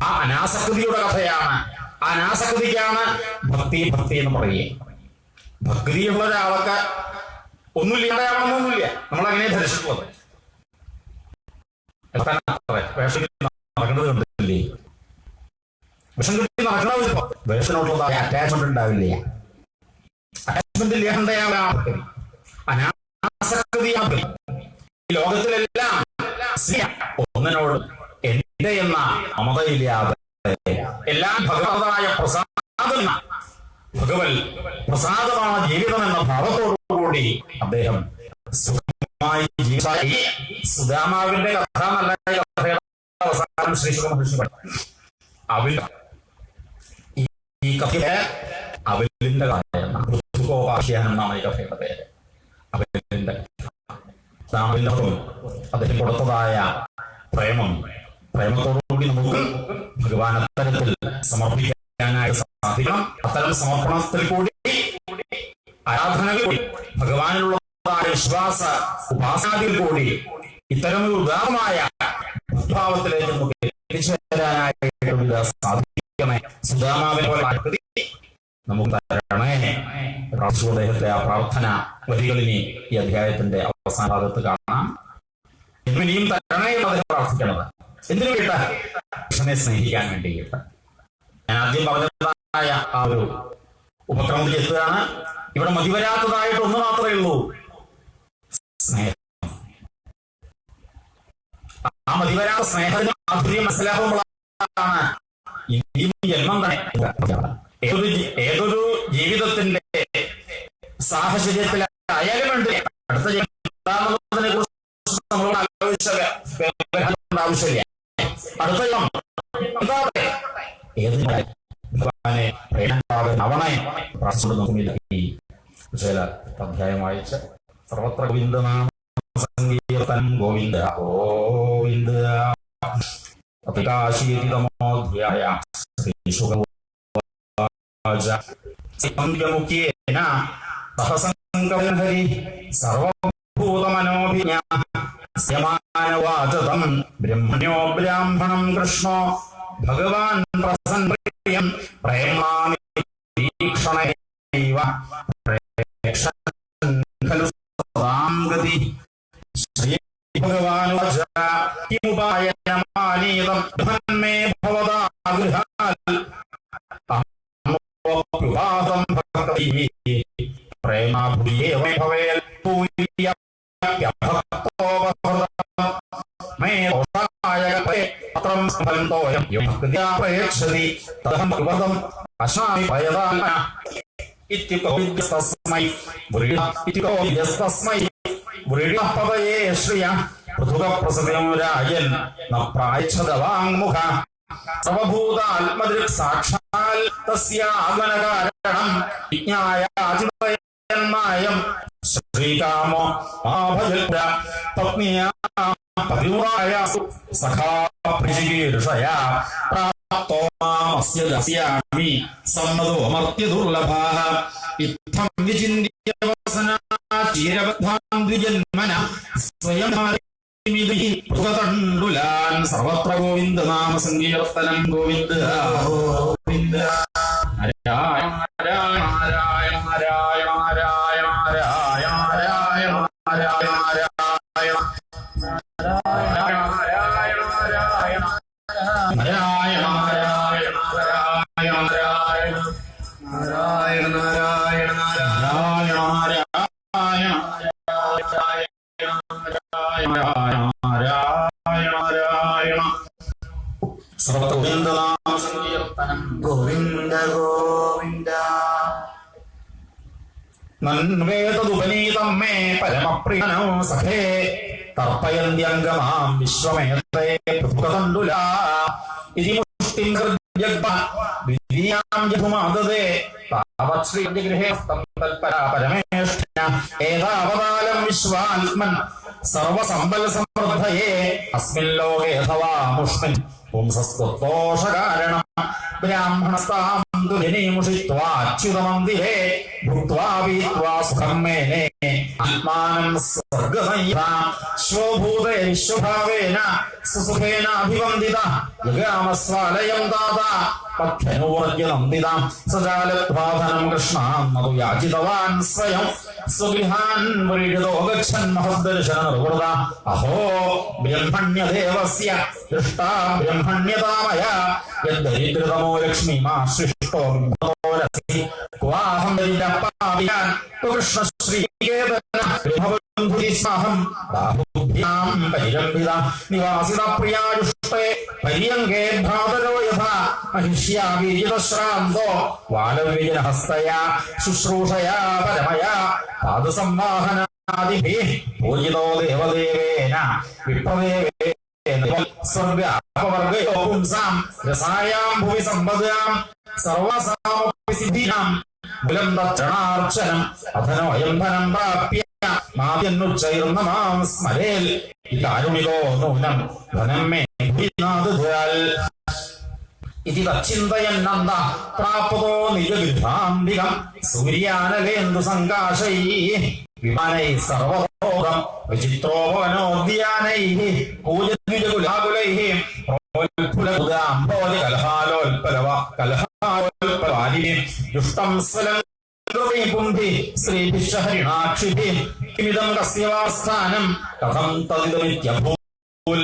ആ അനാസക്തിയുടെ കഥയാണ്. ആ അനാസക്തിക്കാണ് ഭക്തി എന്ന് പറയുക. ഭക്തിയുള്ള ഒരാൾക്ക് ഒന്നുമില്ലാതെയാവണമെന്നൊന്നുമില്ല. നമ്മളങ്ങനെ ധരിച്ചിട്ടുള്ളത്. നടക്കുന്നത് കണ്ടില്ലേ? വിഷം കിട്ടി നടക്കണ വേഷനോട്ടുള്ളതായ അറ്റാച്ച്മെന്റ് ഉണ്ടാവില്ല. അറ്റാച്ച്മെന്റ് ഇല്ലാണ്ടാണ് അനാസക്തിയാണ്. ഈ ലോകത്തിലെല്ലാം ഒന്നിനോട് എന്റെ എന്ന മമതയില്ലാതെ എല്ലാം ഭഗവതായ പ്രസാദം, ഭഗവത് പ്രസാദമാണ് ജീവിതം എന്ന ഭാവത്തോടുകൂടി അദ്ദേഹം സുഖമായി ജീവിതമായി. സുധാമാവിന്റെ കഥ നല്ല കഥയുടെ അവസാനം ശ്രീശുഖ അവിൽ ഈ കഥയെ അവലിന്റെ കഥയാണ്. എന്നാണ് ഈ കഥയുടെ പേര്. അവലിന്റെ അദ്ദേഹം കൊടുത്തതായ പ്രേമത്തോടുകൂടി നമുക്ക് ഭഗവാൻ അത്തരത്തിൽ സമർപ്പിക്കാനായിട്ട് സാധിക്കണം. അത്തരം സമർപ്പണത്തിൽ കൂടി ആരാധനകൾ കൂടി ഭഗവാനിലുള്ളതായ വിശ്വാസ ഉപാസനയിൽ കൂടി ഇത്തരം ഒരു ഉദാരമായ ഭാവത്തിലേക്ക് നമുക്ക് എത്തിച്ചേരാനായിട്ട് സാധിക്കണേ. സുധാമാവിനെ പോലെ നമുക്ക് തരണേ. അദ്ദേഹത്തെ ആ പ്രാർത്ഥന വരികളിനി ഈ അധ്യായത്തിന്റെ അവസാന ഭാഗത്ത് കാണാം. ഇനിയും തരണേ എന്ന് അദ്ദേഹം പ്രാർത്ഥിക്കണത് എന്തിനു കേട്ട? കൃഷ്ണനെ സ്നേഹിക്കാൻ വേണ്ടി കേട്ട. ഞാൻ ആദ്യം പറഞ്ഞതായ ആ ഒരു ഉപക്രമത്തിൽ എത്തുകയാണ്. ഇവിടെ മതിവരാത്തതായിട്ട് ഒന്ന് മാത്രമേ ഉള്ളൂ, സ്നേഹം. ആ മതിവരാത്ത സ്നേഹത്തിന് മാധുര്യം മനസ്സിലാക്കുമ്പോഴാണ് ഇനിയും ജന്മം തന്നെ. ഏതൊരു ജീവിതത്തിന്റെ സാഹചര്യത്തിലായാലും വേണ്ടി അടുത്ത ജന്മത്തിനെ കുറിച്ച് നമ്മളോട് ആവശ്യമില്ല. അടുത്ത ഏത് ഭഗവാനെ അവണെ പ്രാർത്ഥിച്ചുകൊണ്ടുമില്ല. ഈ ചില അധ്യായം വായിച്ച് സർവത്ര ഗോവിന്ദനാമ സങ്കീർത്തനം ഗോവിന്ദ ഗോവിന്ദ. അധികാശീതമോധ്യായ ശ്രീശുഖമുഖ്യേന സഹസംഗഹരി സർവഭൂതമനോഭിജ്ഞാനവാചതം ബ്രഹ്മണ്യോ ബ്രാഹ്മണം കൃഷ്ണോ ഭഗവാൻ പ്രസന്നപ്രിയം പ്രേമാമി വീക്ഷണൈവ പ്രേക്ഷഖലു സദാം ഗതി. ശ്രീ ഭഗവാനുവാച കിമുപായനമാനീതം ധന്മേ ഭവതാ ഗൃഹാൽ അഹം ഭക്തി പ്രേമാഭൂയേവ ഭവേൽ പൃഥുകപ്രസവരാജൻ പ്രായച്ഛതവാങ്മുഖ സർവഭൂതാത്മദൃക് സാക്ഷാൽ തസ്യാഗമനകാരണം വിജ്ഞായാചിതയന്മായം ശ്രീകാമോ മാഭജൽപ്ര പത്നിയാ പതിവായാസു സഖാ പ്രിചികീർഷയാ പ്രാപ്തോ മാമസ്യ ദസ്യാമി സമ്മതോ മർത്യദുർലഭാഃ ഇത്തം വിചിന്ത്യ വസനാ ചീരബദ്ധാം ദ്വിജന്മന സ്വയം പൃഥുതണ്ഡുലാൻ സർവത്ര ഗോവിന്ദ നാമ സങ്കീർത്തനം ഗോവിന്ദ ഗോവിന്ദ. നാരായണ നാരായണ നാരായണ നാരായണ നാരായണ നാരായണ നാരായണ ഗോവിന്ദ ഗോവിന്ദ. നന്വേതദുപനീതം മേ പരമപ്രിയനോ സഖേ തർപ്പയന്ത്യംഗമാം വിശ്വമേതേ പൃഥുകതണ്ഡുല ഇതി മുഷ്ടിം ഹൃദ്യഗ്മ ദ്വിതീയാം ജഘുമാദദേ താവത് ശ്രീഗൃഹേ തൽപരാ പരമേഷ്ഠ ഏതാവതാലം വിശ്വാത്മൻ സർവസമ്പൽ സമൃദ്ധയേ അസ്മിൻ ലോകേ അഥവാ മുഷ്മിൻ പുംസസ്തോഷകാരണം ബ്രാഹ്മണസ്താം ദുരിമുഷിത്വാച്യുതമന്ദിരേ ഭുക്ത്വാ പീത്വാ സുഖം മേനേ ആത്മാനം സ്വർഗമയ്യാം സ്വഭൂതേ വിശ്വഭാവേന സുസുഖേന അഭിവന്ദിത ജഗാമസ്വാലയം ദാതാ പഥ്യനുവർജ്യനന്ദിതാം സജാലത്വാധനം കൃഷ്ണാം നതു യാചിതവാൻ സ്വയം സ്വഗൃഹാൻ വരിടതോ ഗച്ഛൻ മഹദ്ദർശന നിർവൃത അഹോ ബ്രഹ്മണ്യദേവസ്യ ദൃഷ്ടാ ബ്രഹ്മണ്യതാമയ യദ്ദരിദ്രതമോ ലക്ഷ്മിമാശ്രിഷ്ടോ ബിംബോരസി ക്വാഹം ദരിദ്രപാപിയാൻ കൃഷ്ണ ശ്രീകേതന ബ്രഹ്മബന്ധുരിസ്മഹം ബാഹുഭ്യാം പരിരംഭിത നിവാസിത പ്രിയായുഷ്ടേ പര്യങ്കേ ഭ്രാതരോ യഥാ മഹിഷ്യാ വീര്യശ്രാന്തോ വാലവിജനഹസ്തയാ ശുശ്രൂഷയാ പരമയാ പാദസംവാഹനാദിഭിഃ പൂജിതോ ദേവദേവേന വിപ്രദേവേന സ്വർഗാപവർഗയോ പുംസാം രസായാം ഭുവി സമ്പദാം സർവസാമപി സിദ്ധിനാം മൂലം തക്ഷണാർച്ചനം അധനോയം ധനം പ്രാപ്യ മാദ്യന്നുച്ചൈർന്ന മാം സ്മരേൽ കാരുണികോ നൂനം ധനം മേ ഭുവിനാദുരാൽ ഇതി തച്ചിന്തയന്നന്ദ പ്രാപ്തോ നിജഗൃഹാംബികം സൂര്യാനലേന്ദു സങ്കാശൈഃ വിമാനൈ സർവതോകം വിചിത്രോപവനോദ്യാനൈഃ പൂജദ്വിജകുലാകുലൈഃ പ്രോത്ഫുലകുലാംബോധി കലഹാലോൽപലവാരിഭിഃ ദുഷ്ടം സ്വലം പുംഭി ശ്രീഭിഷഹരിണാക്ഷിഭിഃ കിമിദം കസ്യ വാ സ്ഥാനം കഥം തദിദമിത്യഭൂൽ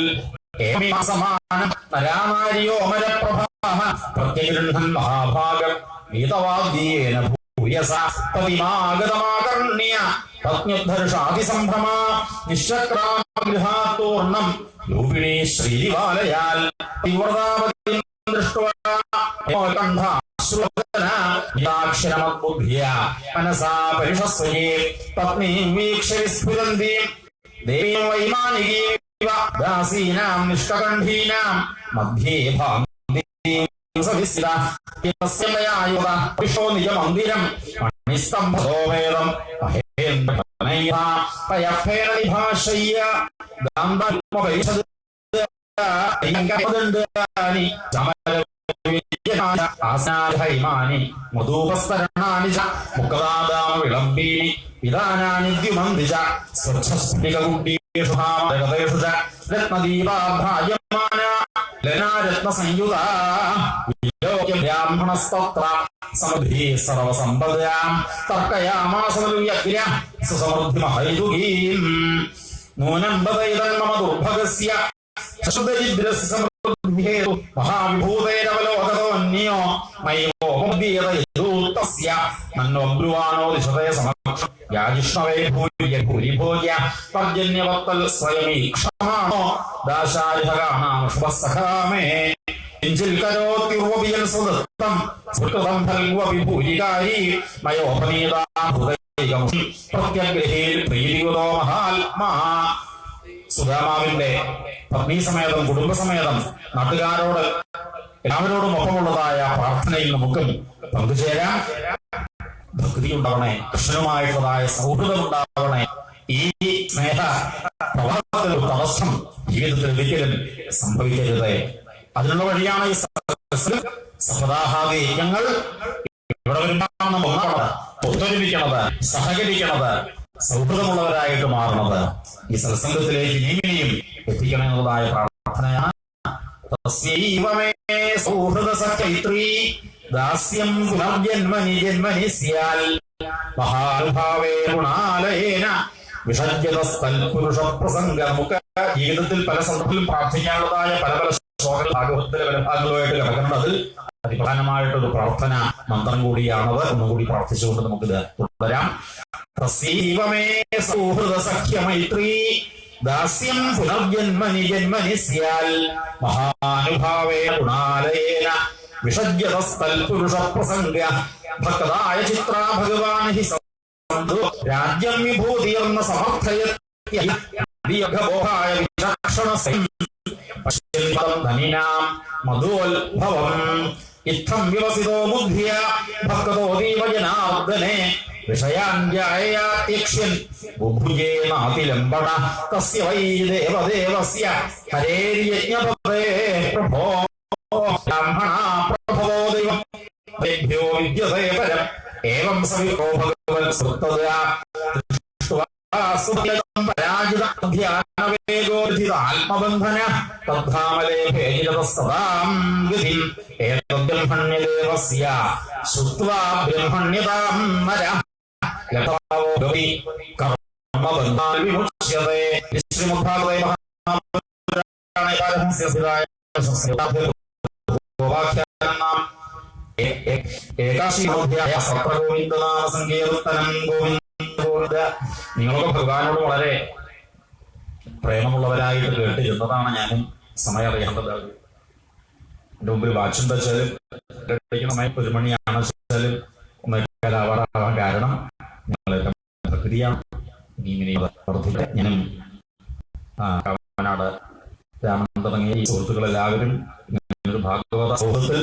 സമാനം നരാനാരിയോ അമരപ്രഭാഃ പ്രത്യഗൃഹൻ മഹാഭാഗം ഗീതവാദ്യേന ഭൂയസ പതിമാഗതമാകർണ്യ പത്ന്യുദ്ധർഷാതിസംഭ്രമ നിശ്ചക്രാമഗൃഹാത്തൂർണം രൂപിണീ ശ്രീവാലയാൽ തീവ്രതാപതിം ദൃഷ്ട്വാ കണ്ഠാശ്രുതനാക്ഷരമദ്ബുദ്ധ്യാ മനസാ പരിഷസ്വയേ പത്നീം വീക്ഷ്യ വിസ്ഫുരന്തീം ദേവീം വൈമാനികീം ദാസീനാം നിഷ്കകണ്ഠീനാം മധ്യേ ഭാഗോ നിജമന്ദിരം മണിസ്തംഭോ വേദം നിഭാഷയ്യ മധൂപസ്തരണാനി മുഖദാദാം വിളംബീനി വിധാനാനി ദ്യുമന്തി ച സ്വച്ഛസ്ഫടികകുട്ടീഷു ഹാമരകതേഷു ച രത്നദീപാഭ്രാജമാന ലനാരത്നസംയുതാ വിലോക്യ ബ്രാഹ്മണസ്തത്ര സമൃദ്ധി സർവസമ്പദാം തർക്കയാമാസമനുയഗ്ര സുസമൃദ്ധിമഹൈതുകീം നൂനം ബദൈതൻ മമ ദുർഭഗസ്യ ശുദ്ധരിദ്രസ്യ സമൃദ്ധിഹേതു മഹാവിഭൂതൈരവലോകതോന്യോ മൈവോപദ്യതയൂത്തസ്യ മന്നോബ്രുവാണോ ദിശതേ സമക്ഷം യാജിഷ്ണവേ ഭൂരിഭോജ്യ പർജന്യവത്തൽ സ്വയമീക്ഷമാണോ ദാശാരിഹകാണാം ശുഭസഖാമേ കിഞ്ചിൽ കരോത്യുർവപിയൻ സുദത്തം സുകൃതം ഫൽവപി ഭൂരികാരി മയോപനീതാം ഹൃദയം പ്രത്യഗ്രഹേൽ പ്രീതിയുതോ മഹാത്മാ സുധാമാവിന്റെ പത്നീസമേതം കുടുംബസമേതം നാട്ടുകാരോട് എല്ലാവരോടും ഒപ്പമുള്ളതായ പ്രാർത്ഥനയിൽ നമുക്കും പങ്കുചേരാം. ഭക്തി ഉണ്ടാവണേ, കൃഷ്ണനുമായിട്ടുള്ളതായ സൗഹൃദം ഉണ്ടാവണേ. ഈ സ്നേഹ പ്രവാഹത്തിൽ തടസ്സം ജീവിതത്തിൽ ഒരിക്കലും സംഭവിക്കരുത്. അതിനുള്ള വഴിയാണ് ഈ സപ്താഹാദി യജ്ഞങ്ങൾ. ഇവിടെ വരുമ്പോഴാണ് ഒന്നാണ് ഒത്തൊരുമിക്കണത്, സഹകരിക്കണത്, സൗഹൃദമുള്ളവരായിട്ട് മാറണത്. ഈ സത്സംഗത്തിലേക്ക് ഇനിയും എത്തിക്കണമെന്നതായ പ്രാർത്ഥനയാണ്. സൗഹൃദസഖൈത്രീ ദാസ്യം പുനർജന്മനി ജന്മനി സ്യാൽ മഹാനുഭാവേ ഗുണാലയേന വിഷജ്യതസ്തൽപുരുഷ പ്രസംഗ. നമുക്ക് ജീവിതത്തിൽ പല സന്ദർഭത്തിലും പ്രാർത്ഥിക്കാനുള്ളതായ പല പല ശ്ലോകങ്ങൾ ഭാഗവതത്തിലെ പല ഭാഗങ്ങളുമായിട്ട് കിടക്കുന്നത് അതിപ്രധാനമായിട്ടൊരു പ്രാർത്ഥന മന്ത്രം കൂടിയാണത്. ഒന്നുകൂടി പ്രാർത്ഥിച്ചുകൊണ്ട് നമുക്കിത് തുടരാം. തസ്യൈവമേ സൗഹൃദസഖ്യമൈത്രീ ദാസ്യം പുനർജന്മനി ജന്മനി സ്യാൽ മഹാനുഭാവേ ഗുണാലയേന വിഷജ്യതസ്തൽപുരുഷ പ്രസംഗ. ഭക്തായ ചിത്രാ ഭഗവാൻ ഹി രാജ്യം വിഭൂതിയെന്ന സമർത്ഥയ ദീർഘബോധായ വിചക്ഷണസൈം പശ്യന്തം ധനിനാം മധുവോത്ഭവം ഇത്തം വിവസിതോ ബുദ്ധിയ ഭക്തോ ദീവജനാർദ്ദനെ വിഷയാന്ധ്യായയാത്യക്ഷ്യൻ ബുഭുജേനാതിലംബണ തസ്യ വൈ ദേവദേവസ്യ ഹരേര്യജ്ഞപതേ പ്രഭോ ബ്രാഹ്മണാ പ്രഭവോ ദൈവം േഭ്യോ വിദ്യതേ പരം ഏവം സവിതോ ഭഗവൻ സൃഷ്ടദാ ആത്മബന്ധന തദ്ധാമലേ ഭേജിതസ്തദാം വിധിം ഏതദ്ബ്രഹ്മണ്യദേവസ്യ ശ്രുത്വാ ബ്രഹ്മണ്യതാം നര ലതാവോ ഗവി കർമ്മബന്ധാൻ വിമുച്യതേ. ശ്രീമദ്ഭാഗവതേ മഹാപുരാണേ പാരമഹംസ്യസിദ്ധായ ഗോവാഖ്യാനം ഏകാശീമോധ്യായ സത്രഗോവിന്ദനാമ സങ്കീർത്തനം. ഗോവിന്ദ നിങ്ങളൊക്കെ ഭഗവാനോട് വളരെ പ്രേമമുള്ളവരായിട്ട് കേട്ടിരുന്നതാണ്. ഞാനും സമയം അറിയേണ്ടത്. എൻ്റെ മുമ്പിൽ വാച്ചും വെച്ചാലും സമയം 1 മണിയാണ് വെച്ചാലും ഒന്നേക്കാലാവാറാവാൻ കാരണം ഞങ്ങളൊക്കെ പ്രകൃതിയാണ്. ഞാനും കാവനാട് രാമൻ തുടങ്ങിയ ഈ സുഹൃത്തുക്കളെല്ലാവരും ഒരു ഭാഗവത സുഹൃത്തിൽ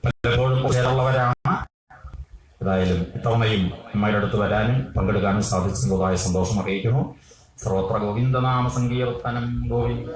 പലപ്പോഴും ചേരുള്ളവരാണ്. ഏതായാലും ഇത്തവണയും അമ്മയുടെ അടുത്ത് വരാനും പങ്കെടുക്കാനും സാധിച്ചതായ സന്തോഷം അറിയിക്കുന്നു. സർവത്ര ഗോവിന്ദനാമ സങ്കീർത്തനം. ഗോവിന്ദ